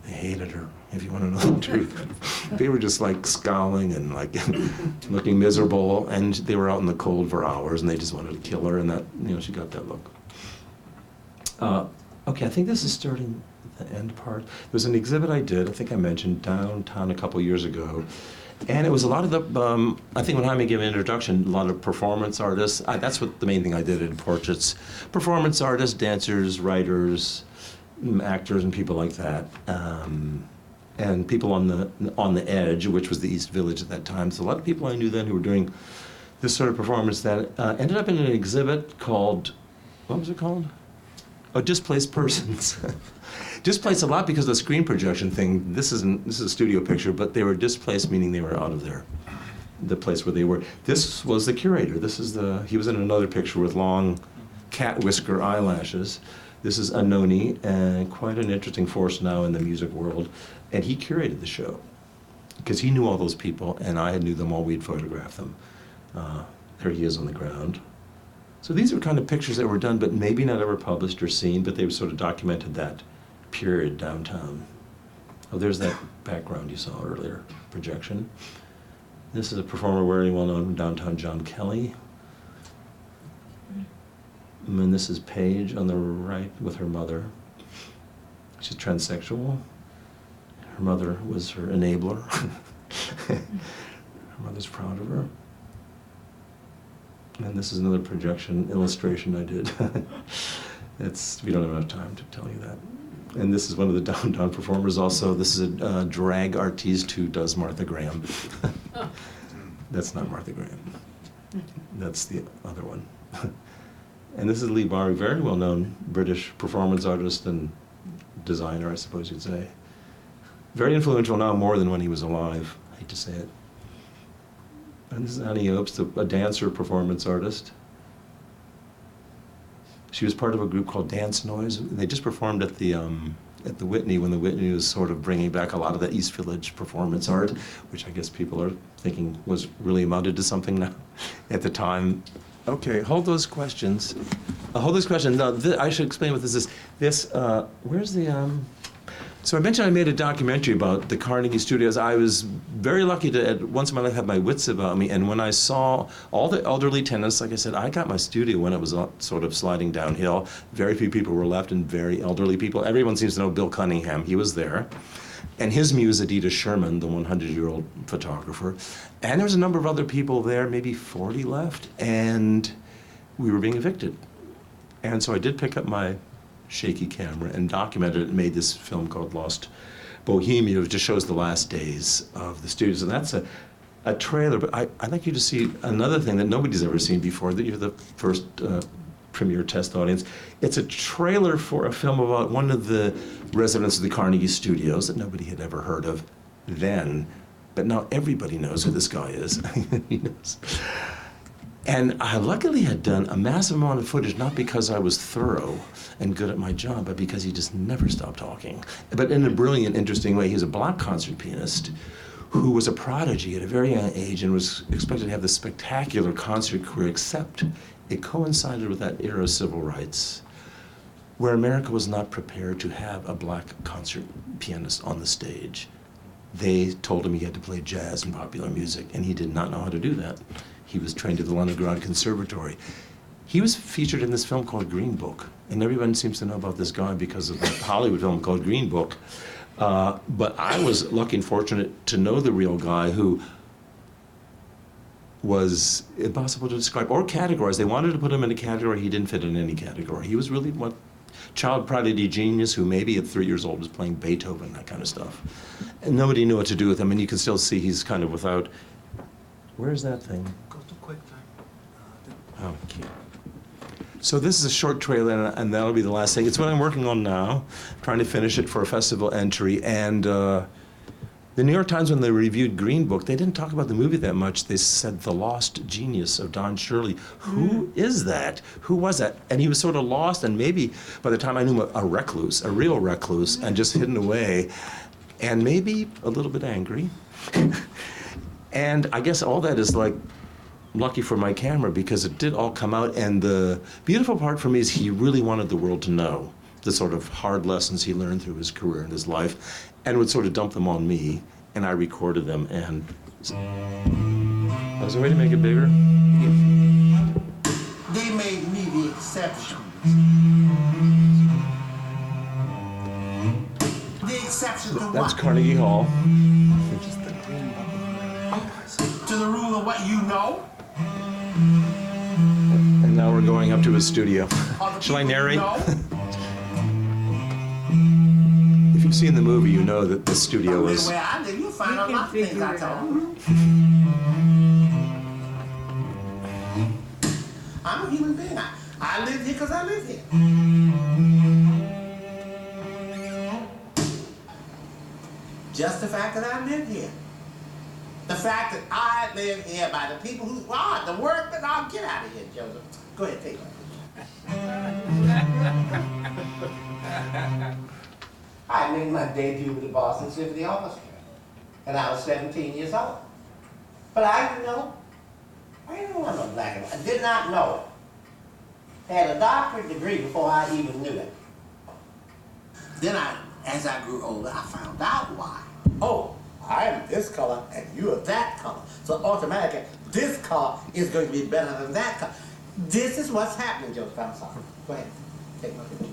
They hated her, if you want to know the truth. They were just like scowling and like looking miserable, and they were out in the cold for hours, and they just wanted to kill her, and that, you know, she got that look. Okay, I think this is starting the end part. There's an exhibit I did, I think I mentioned, downtown a couple years ago. And it was a lot of the, I think when Jaime gave an introduction, a lot of performance artists. That's what the main thing I did in portraits. Performance artists, dancers, writers, actors, and people like that. And people on the edge, which was the East Village at that time. So a lot of people I knew then who were doing this sort of performance that ended up in an exhibit called, what was it called? Oh, Displaced Persons. Displaced a lot because of the screen projection thing. This is a studio picture, but they were displaced, meaning they were out of the place where they were. This was the curator. He was in another picture with long cat whisker eyelashes. This is Anoni, and quite an interesting force now in the music world. And he curated the show because he knew all those people, and I knew them all. We'd photographed them. There he is on the ground. So these were kind of pictures that were done, but maybe not ever published or seen, but they sort of documented that period downtown. Oh, there's that background you saw earlier, projection. This is a performer very well known from downtown, John Kelly. And then this is Paige on the right with her mother. She's transsexual. Her mother was her enabler. Her mother's proud of her. And this is another projection illustration I did. We don't have enough time to tell you that. And this is one of the downtown performers also. This is a drag artiste who does Martha Graham. That's not Martha Graham. That's the other one. And this is Lee Barry, very well-known British performance artist and designer, I suppose you'd say. Very influential now, more than when he was alive. I hate to say it. And this is Annie Obst, a dancer, performance artist. She was part of a group called Dance Noise. They just performed at the Whitney when the Whitney was sort of bringing back a lot of the East Village performance art, which I guess people are thinking was really amounted to something now at the time. Okay, hold those questions. Hold those questions. Now, I should explain what this is. Where's the, So I mentioned I made a documentary about the Carnegie Studios. I was very lucky to, once in my life, have my wits about me. And when I saw all the elderly tenants, like I said, I got my studio when it was sort of sliding downhill. Very few people were left, and very elderly people. Everyone seems to know Bill Cunningham. He was there. And his muse, Adita Sherman, the 100-year-old photographer. And there was a number of other people there, maybe 40 left. And we were being evicted. And so I did pick up my shaky camera and documented it and made this film called Lost Bohemia. It just shows the last days of the studios. And that's a trailer, but I'd like you to see another thing that nobody's ever seen before, that you're the first premiere test audience. It's a trailer for a film about one of the residents of the Carnegie Studios that nobody had ever heard of then, but now everybody knows who this guy is. He knows. And I luckily had done a massive amount of footage, not because I was thorough and good at my job, but because he just never stopped talking. But in a brilliant, interesting way. He was a black concert pianist who was a prodigy at a very young age and was expected to have this spectacular concert career, except it coincided with that era of civil rights, where America was not prepared to have a black concert pianist on the stage. They told him he had to play jazz and popular music, and he did not know how to do that. He was trained at the Leningrad Conservatory. He was featured in this film called Green Book, and everyone seems to know about this guy because of the Hollywood film called Green Book. But I was lucky and fortunate to know the real guy, who was impossible to describe or categorize. They wanted to put him in a category. He didn't fit in any category. He was really what child prodigy genius who maybe at 3 years old was playing Beethoven, that kind of stuff. And nobody knew what to do with him, and you can still see he's kind of without. Where's that thing? Go too quick, Oh, okay. So this is a short trailer, and that'll be the last thing. It's what I'm working on now, trying to finish it for a festival entry. And the New York Times, when they reviewed Green Book, they didn't talk about the movie that much. They said The Lost Genius of Don Shirley. Who is that? Who was that? And he was sort of lost, and maybe by the time I knew him, a recluse, a real recluse, and just hidden away, and maybe a little bit angry. And I guess all that is like lucky for my camera, because it did all come out. And the beautiful part for me is he really wanted the world to know the sort of hard lessons he learned through his career and his life, and would sort of dump them on me, and I recorded them. And was there a way to make it bigger? They made me the exception. The exception to That's what? Carnegie Hall. To the rule of what you know? And now we're going up to his studio. Or the Shall I people you narrate? know? If you've seen the movie, you know that the studio But is. where I live, you'll find We a can lot of things figure I it told out. you. I'm a human being. I live here because I live here. Just the fact that I live here. The fact that I live here by the people who are the work that I'll get out of here, Joseph. Go ahead, take one. I made my debut with the Boston Symphony Orchestra, and I was 17 years old. But I didn't know. I didn't know I was black and white. I did not know. Had a doctorate degree before I even knew it. Then as I grew older, I found out why. Oh, I'm this color and you're that color. So automatically, this color is going to be better than that color. This is what's happening, Joseph. I'm sorry. Go ahead. Take my picture.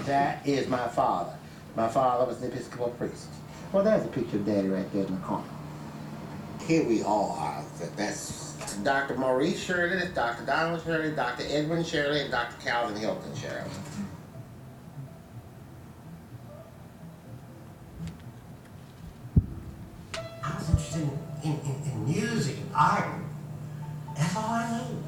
That is my father. My father was an Episcopal priest. Well, there's a picture of Daddy right there in the corner. Here we all are. That's Dr. Maurice Shirley, that's Dr. Donald Shirley, Dr. Edwin Shirley, and Dr. Calvin Hilton Shirley. I was interested in music and art. That's all I knew.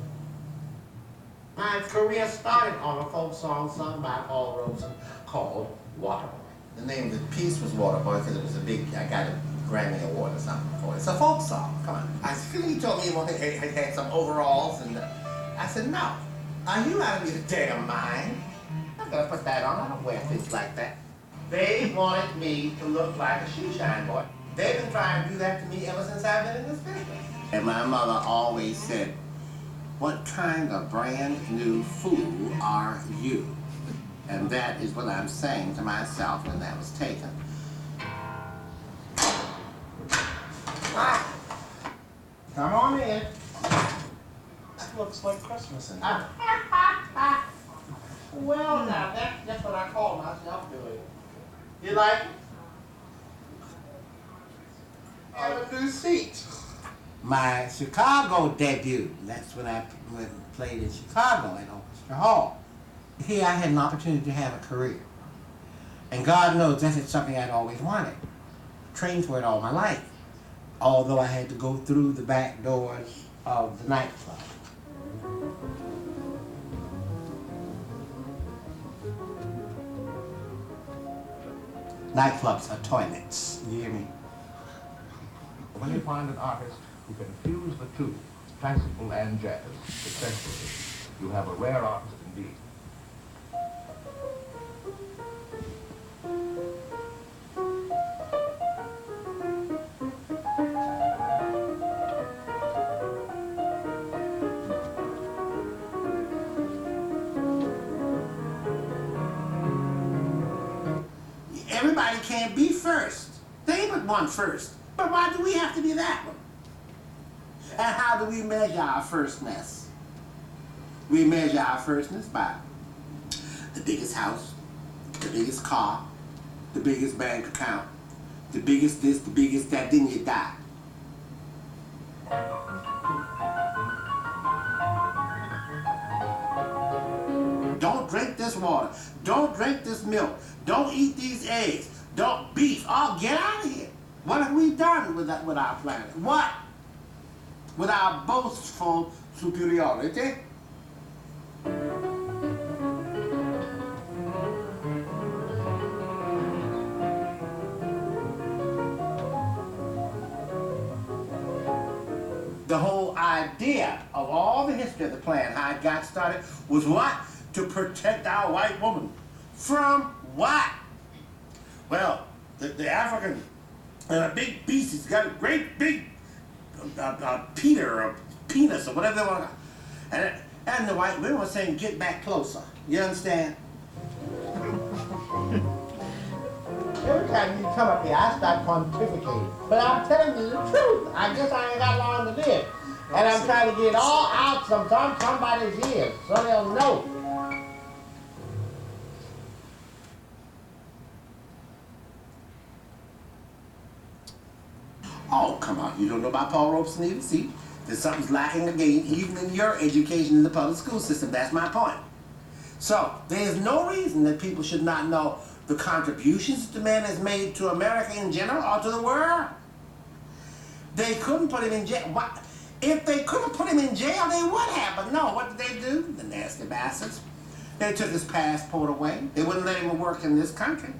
My career started on a folk song sung by Paul Robeson called Waterboy. The name of the piece was Waterboy because it was a big, I got a Grammy Award or something for it. It's a folk song, come on. I feel he told me he had some overalls and I said, no. Are you out of your damn mind? I'm gonna put that on, I don't wear things like that. They wanted me to look like a shoe shine boy. They've been trying to do that to me ever since I've been in this business. And my mother always said, what kind of brand new fool are you? And that is what I'm saying to myself when that was taken. Ah, come on in. That looks like Christmas in here. Well, now, that's just what I call myself doing. You like it? Have a new seat. My Chicago debut, that's when I played in Chicago at Orchestra Hall. Here I had an opportunity to have a career. And God knows that is something I'd always wanted. Trained for it all my life. Although I had to go through the back doors of the nightclub. Nightclubs are toilets, you hear me? When you find an artist who can fuse the two, classical and jazz, successfully, you have a rare artist indeed. Everybody can't be first. They but one first. But why do we have to be that one? And how do we measure our firstness? We measure our firstness by the biggest house, the biggest car, the biggest bank account, the biggest this, the biggest that, then you die. Don't drink this water. Don't drink this milk. Don't eat these eggs. Don't beef. Oh, get out of here. What have we done with our planet? What? With our boastful superiority? The whole idea of all the history of the plan, how it got started, was what? To protect our white woman. From what? Well, the African, a big beast, he's got a great big Peter or penis or whatever they want to. And the white women were saying, get back closer. You understand? every time you come up here, I start pontificating. But I'm telling you the truth. I guess I ain't got long to live. And I'm trying to get it all out somebody's ears so they'll know. Oh, come on. You don't know about Paul Robeson either? See, there's something's lacking again, even in your education in the public school system. That's my point. So, there's no reason that people should not know the contributions the man has made to America in general or to the world. They couldn't put him in jail. What? If they could have put him in jail, they would have. But no, what did they do? The nasty bastards. They took his passport away. They wouldn't let him work in this country.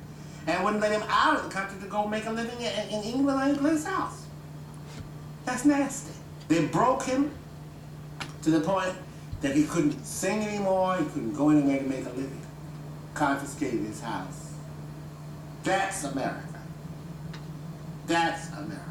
And wouldn't let him out of the country to go make a living in England or anyplace else. That's nasty. They broke him to the point that he couldn't sing anymore, he couldn't go anywhere to make a living. Confiscated his house. That's America. That's America.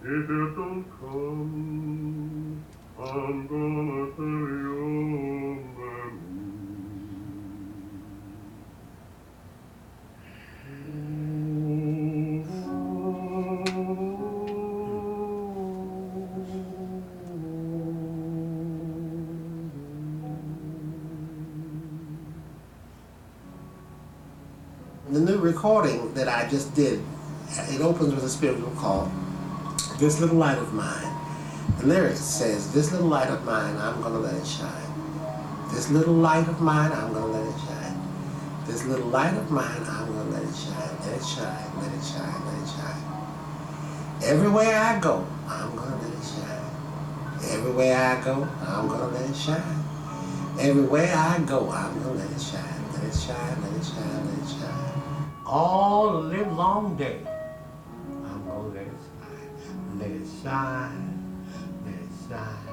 If you don't come, I'm gonna tell you that The new recording that I just did, it opens with a spiritual call. This little light of mine. The lyrics says, this little light of mine, I'm gonna let it shine. This little light of mine, I'm gonna let it shine. This little light of mine, I'm gonna let it shine. Let it shine, let it shine, let it shine. Everywhere I go, I'm gonna let it shine. Everywhere I go, I'm gonna let it shine. Everywhere I go, I'm gonna let it shine. Let it shine, let it shine, let it shine. All the live long day, I'm gonna let it shine. Let it shine, let it shine.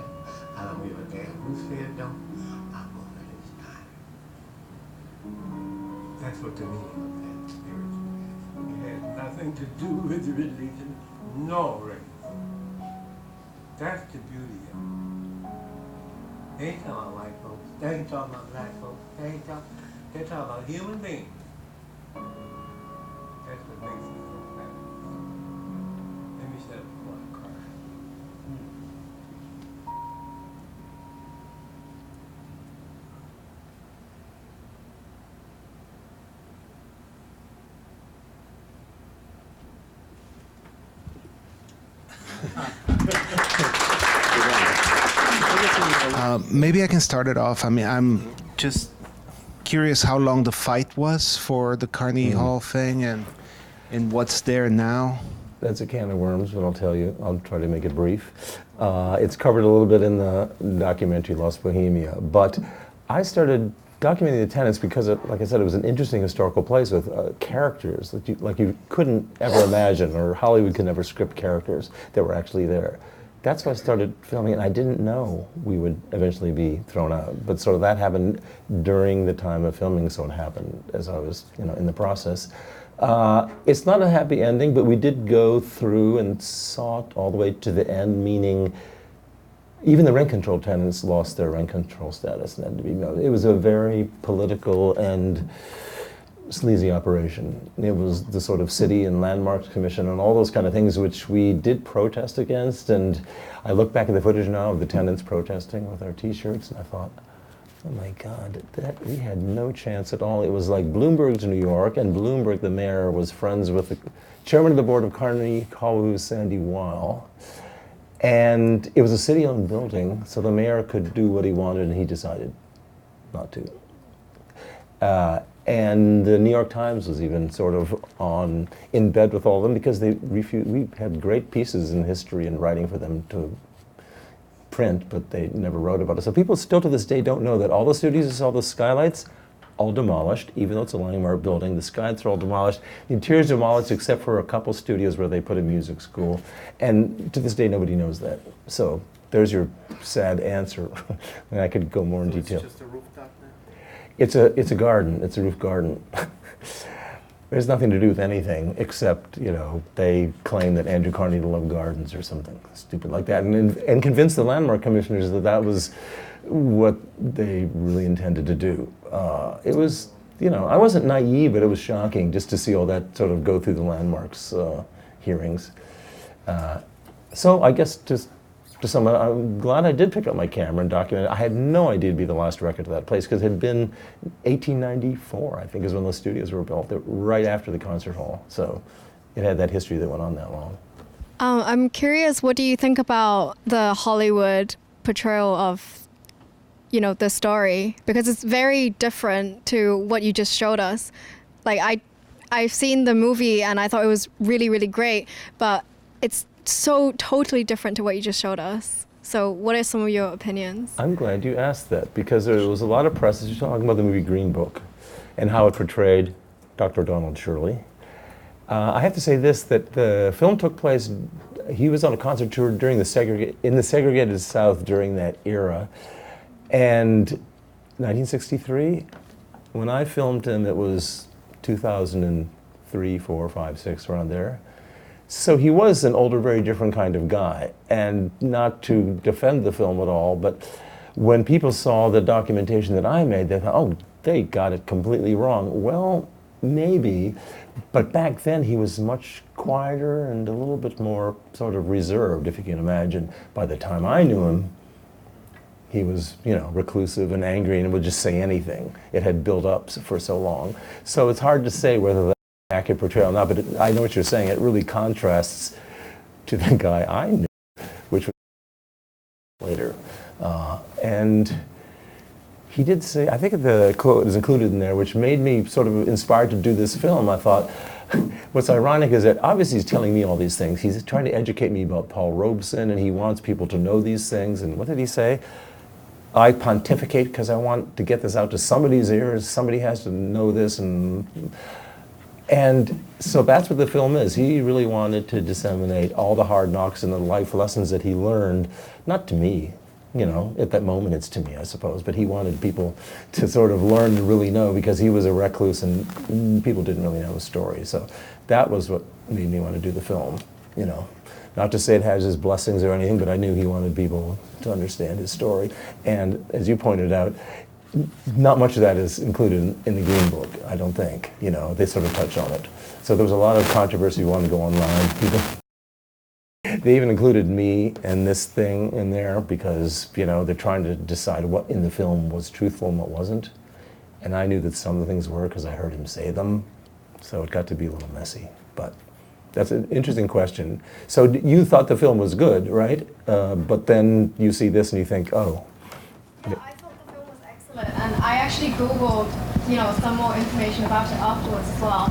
I don't give a damn who said don't. I'm gonna let it shine. That's what the meaning of that spiritual is. It has nothing to do with religion, no race. That's the beauty of it. They ain't talking about white folks. They ain't talking about black folks. They're talking about human beings. That's what makes it so fabulous. Let me shut up before I cry. Maybe I can start it off. I mean, I'm just curious how long the fight was for the Carnegie Hall thing and what's there now. That's a can of worms, but I'll tell you. I'll try to make it brief. It's covered a little bit in the documentary Lost Bohemia, but I started documenting the tenants because, like I said, it was an interesting historical place with characters that you couldn't ever imagine, or Hollywood could never script characters that were actually there. That's why I started filming it, and I didn't know we would eventually be thrown out. But sort of that happened during the time of filming, so it happened as I was, in the process. It's not a happy ending, but we did go through and saw it all the way to the end, meaning even the rent control tenants lost their rent control status and had to be moved. It was a very political and sleazy operation. It was the sort of city and landmarks commission and all those kind of things which we did protest against, and I look back at the footage now of the tenants protesting with our t-shirts and I thought, oh my God, we had no chance at all. It was like Bloomberg's New York, and Bloomberg, the mayor, was friends with the chairman of the board of Carnegie Hall, who's Sandy Weil. And it was a city-owned building, so the mayor could do what he wanted, and he decided not to. And the New York Times was even sort of in bed with all of them because they refused. We had great pieces in history and writing for them to print, but they never wrote about it. So people still to this day don't know that all the studios you saw, the skylights, all demolished, even though it's a landmark building. The skylights are all demolished. The interior's demolished except for a couple studios where they put a music school. And to this day, nobody knows that. So there's your sad answer. And I could go more in detail. It's just a rooftop now? It's a garden. It's a roof garden. It has nothing to do with anything except, they claim that Andrew Carnegie loved gardens or something stupid like that, and convince the landmark commissioners that that was what they really intended to do. It was, I wasn't naive, but it was shocking just to see all that sort of go through the landmarks hearings. So I guess just to sum up, I'm glad I did pick up my camera and document it. I had no idea it'd be the last record of that place, because it had been 1894, I think, is when those studios were built, right after the concert hall. So it had that history that went on that long. I'm curious, what do you think about the Hollywood portrayal of, the story? Because it's very different to what you just showed us. Like, I've seen the movie and I thought it was really, really great, but it's so totally different to what you just showed us. So what are some of your opinions? I'm glad you asked that, because there was a lot of press talking about the movie Green Book and how it portrayed Dr. Donald Shirley. I have to say this, that the film took place, he was on a concert tour during in the segregated South during that era. And 1963, when I filmed him, it was 2003, 4, 5, 6, around there. So he was an older, very different kind of guy. And not to defend the film at all, but when people saw the documentation that I made, they thought, oh, they got it completely wrong. Well, maybe, but back then he was much quieter and a little bit more sort of reserved, if you can imagine. By the time I knew him, he was, reclusive and angry and would just say anything. It had built up for so long. So it's hard to say whether that's an accurate portrayal or not, but I know what you're saying. It really contrasts to the guy I knew, which was later. And he did say, I think the quote is included in there, which made me sort of inspired to do this film. I thought, what's ironic is that obviously he's telling me all these things. He's trying to educate me about Paul Robeson, and he wants people to know these things. And what did he say? I pontificate because I want to get this out to somebody's ears. Somebody has to know this. And so that's what the film is. He really wanted to disseminate all the hard knocks and the life lessons that he learned, not to me. At that moment it's to me, I suppose, but he wanted people to sort of learn to really know, because he was a recluse and people didn't really know his story. So that was what made me want to do the film, Not to say it has his blessings or anything, but I knew he wanted people to understand his story. And as you pointed out, not much of that is included in the Green Book, I don't think. They sort of touch on it. So there was a lot of controversy wanting to go online. They even included me and this thing in there because, they're trying to decide what in the film was truthful and what wasn't. And I knew that some of the things were because I heard him say them. So it got to be a little messy. But that's an interesting question. So you thought the film was good, right? But then you see this and you think, oh. Yeah, I thought the film was excellent. And I actually Googled, some more information about it afterwards as well.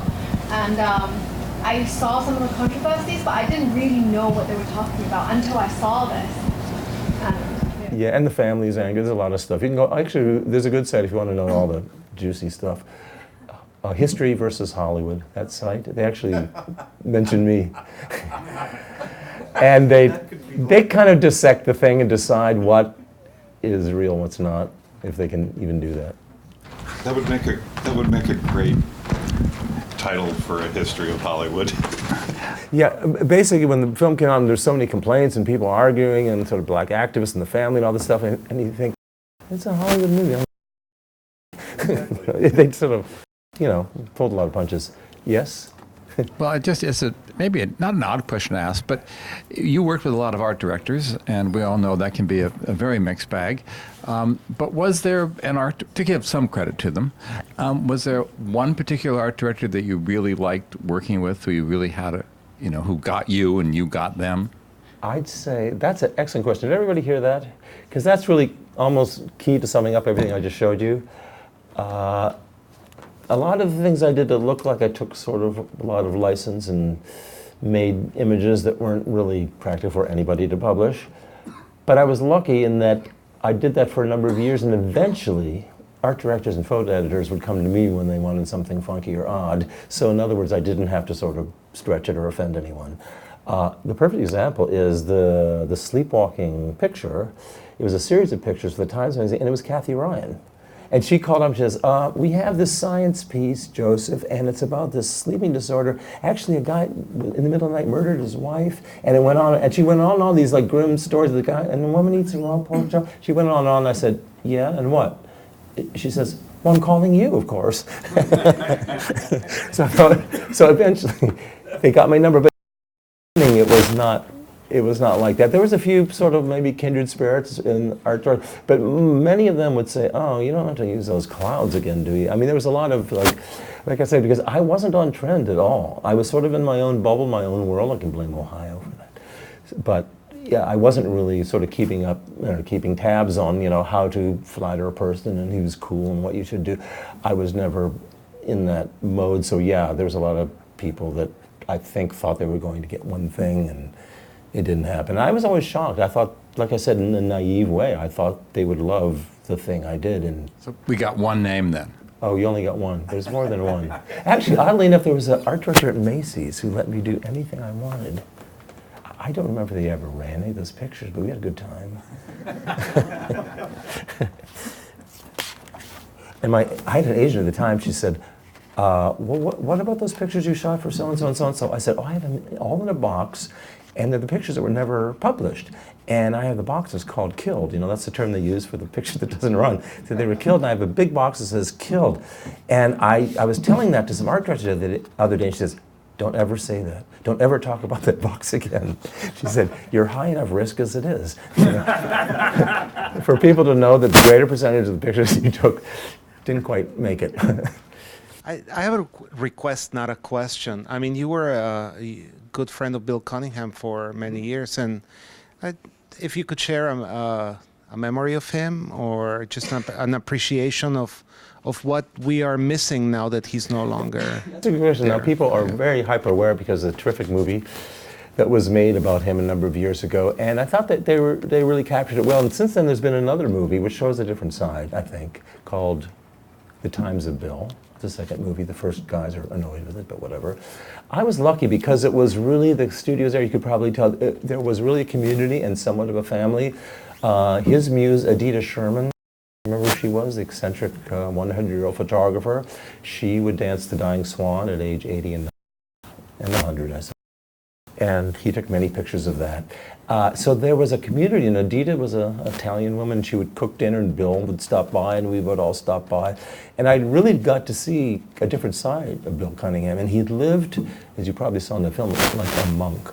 And I saw some of the controversies, but I didn't really know what they were talking about until I saw this. Yeah, and the family's angry. There's a lot of stuff. You can go, actually, there's a good site if you want to know all the juicy stuff. History versus Hollywood, that site. They actually mentioned me. And they kind of dissect the thing and decide what is real and what's not, if they can even do that. That would make a great title for a history of Hollywood. Yeah, basically when the film came out, there's so many complaints and people arguing and sort of black activists and the family and all this stuff, and you think, it's a Hollywood movie. They sort of, pulled a lot of punches. Yes? Well, it's maybe not an odd question to ask, but you worked with a lot of art directors, and we all know that can be a very mixed bag. But was there an art, to give some credit to them, was there one particular art director that you really liked working with, who you really had who got you and you got them? I'd say that's an excellent question. Did everybody hear that? Because that's really almost key to summing up everything I just showed you. A lot of the things I did that looked like I took sort of a lot of license and made images that weren't really practical for anybody to publish. But I was lucky in that I did that for a number of years, and eventually art directors and photo editors would come to me when they wanted something funky or odd. So in other words, I didn't have to sort of stretch it or offend anyone. The perfect example is the sleepwalking picture. It was a series of pictures for the Times magazine, and it was Kathy Ryan. And she called up and she says, we have this science piece, Joseph, and it's about this sleeping disorder. Actually, a guy in the middle of the night murdered his wife, and it went on, and she went on all these like grim stories of the guy, and the woman eats a raw pork chop. She went on and on, and I said, yeah, and what? She says, well, I'm calling you, of course. So I thought, so eventually they got my number, but it was not like that. There was a few sort of maybe kindred spirits in art, but many of them would say, oh, you don't have to use those clouds again, do you? I mean, there was a lot of, like I said, because I wasn't on trend at all. I was sort of in my own bubble, my own world. I can blame Ohio for that. But yeah, I wasn't really sort of keeping up, keeping tabs on, how to flatter a person and who's cool and what you should do. I was never in that mode. So yeah, there was a lot of people that I think thought they were going to get one thing, and it didn't happen. I was always shocked. I thought, like I said, in a naive way, I thought they would love the thing I did. And So we got one name then. oh, you only got one. There's more than one. Actually, oddly enough, there was an art director at Macy's who let me do anything I wanted. I don't remember if they ever ran any of those pictures, but we had a good time. And I had an agent at the time. She said, well, what about those pictures you shot for so-and-so and so-and-so? I said, oh, I have them all in a box, and they're the pictures that were never published. And I have the boxes called killed. That's the term they use for the picture that doesn't run. So they were killed, and I have a big box that says killed. And I was telling that to some art director the other day, and she says, don't ever say that. Don't ever talk about that box again. She said, you're high enough risk as it is. For people to know that the greater percentage of the pictures you took didn't quite make it. I have a request, not a question. I mean, you were a good friend of Bill Cunningham for many years, and if you could share a memory of him or just an appreciation of what we are missing now that he's no longer. That's a good question. Now, people are very hyper-aware because of the terrific movie that was made about him a number of years ago, and I thought that they really captured it well. And since then, there's been another movie which shows a different side, I think, called The Times of Bill. The second movie. The first guys are annoyed with it, but whatever. I was lucky because it was really, the studios there, you could probably tell, there was really a community and somewhat of a family. His muse, Adita Sherman, remember who she was, the eccentric 100-year-old photographer. She would dance The Dying Swan at age 80 and 100, I suppose. And he took many pictures of that. So there was a community, and Adita was an Italian woman. She would cook dinner, and Bill would stop by, and we would all stop by. And I really got to see a different side of Bill Cunningham. And he'd lived, as you probably saw in the film, like a monk.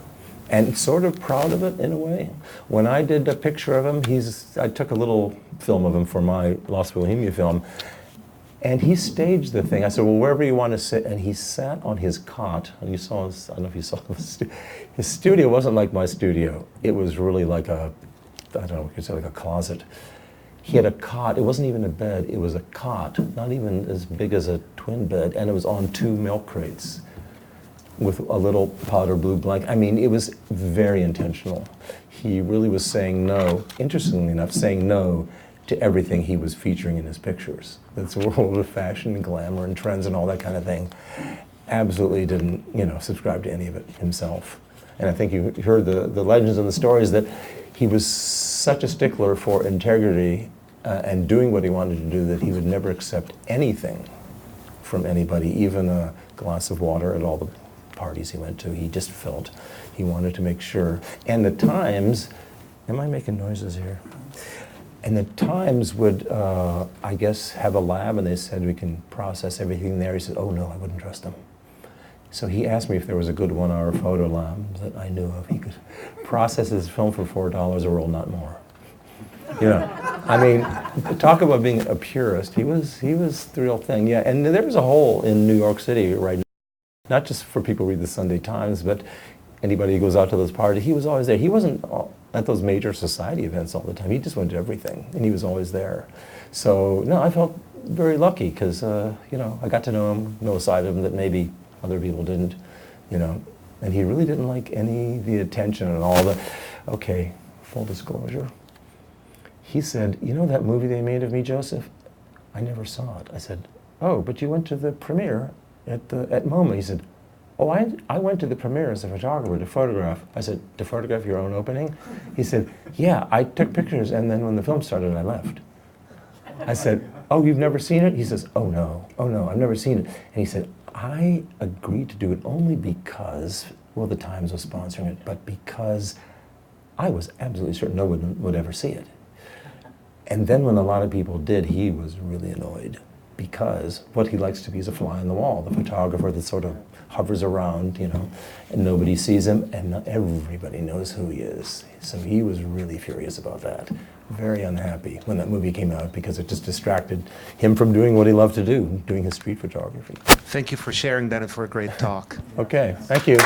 And sort of proud of it in a way. When I did a picture of him, I took a little film of him for my Lost Bohemia film, and he staged the thing. I said, well, wherever you want to sit, and he sat on his cot, and you saw his, I don't know if you saw his studio wasn't like my studio. It was really like I don't know, you could say like a closet. He had a cot, it wasn't even a bed, it was a cot, not even as big as a twin bed, and it was on 2 milk crates with a little powder blue blanket. I mean, it was very intentional. He really was saying no, interestingly enough, saying no to everything he was featuring in his pictures. That's the world of fashion and glamour and trends and all that kind of thing. Absolutely didn't, subscribe to any of it himself. And I think you heard the legends and the stories that he was such a stickler for integrity and doing what he wanted to do that he would never accept anything from anybody, even a glass of water at all the parties he went to. He just felt he wanted to make sure. And the Times, am I making noises here? And the Times would, I guess, have a lab, and they said we can process everything there. He said, oh no, I wouldn't trust them. So he asked me if there was a good 1-hour photo lab that I knew of. He could process his film for $4 a roll, not more. I mean, talk about being a purist. He was the real thing, yeah. And there was a hole in New York City right now, not just for people who read the Sunday Times, but anybody who goes out to those parties. He was always there. He wasn't at those major society events all the time. He just went to everything, and he was always there. So, no, I felt very lucky because, I got to know him, know a side of him that maybe other people didn't, And he really didn't like any of the attention and all the, okay, full disclosure. He said, you know that movie they made of me, Joseph? I never saw it. I said, oh, but you went to the premiere at MoMA. He said, oh, I went to the premiere as a photographer to photograph. I said, to photograph your own opening? He said, yeah, I took pictures, and then when the film started, I left. I said, oh, you've never seen it? He says, oh no, I've never seen it. And he said, I agreed to do it only because, well, the Times was sponsoring it, but because I was absolutely certain no one would ever see it. And then when a lot of people did, he was really annoyed, because what he likes to be is a fly on the wall, the photographer that sort of hovers around, you know, and nobody sees him, and everybody knows who he is. So he was really furious about that. Very unhappy when that movie came out, because it just distracted him from doing what he loved to do, doing his street photography. Thank you for sharing that and for a great talk. Okay, thank you.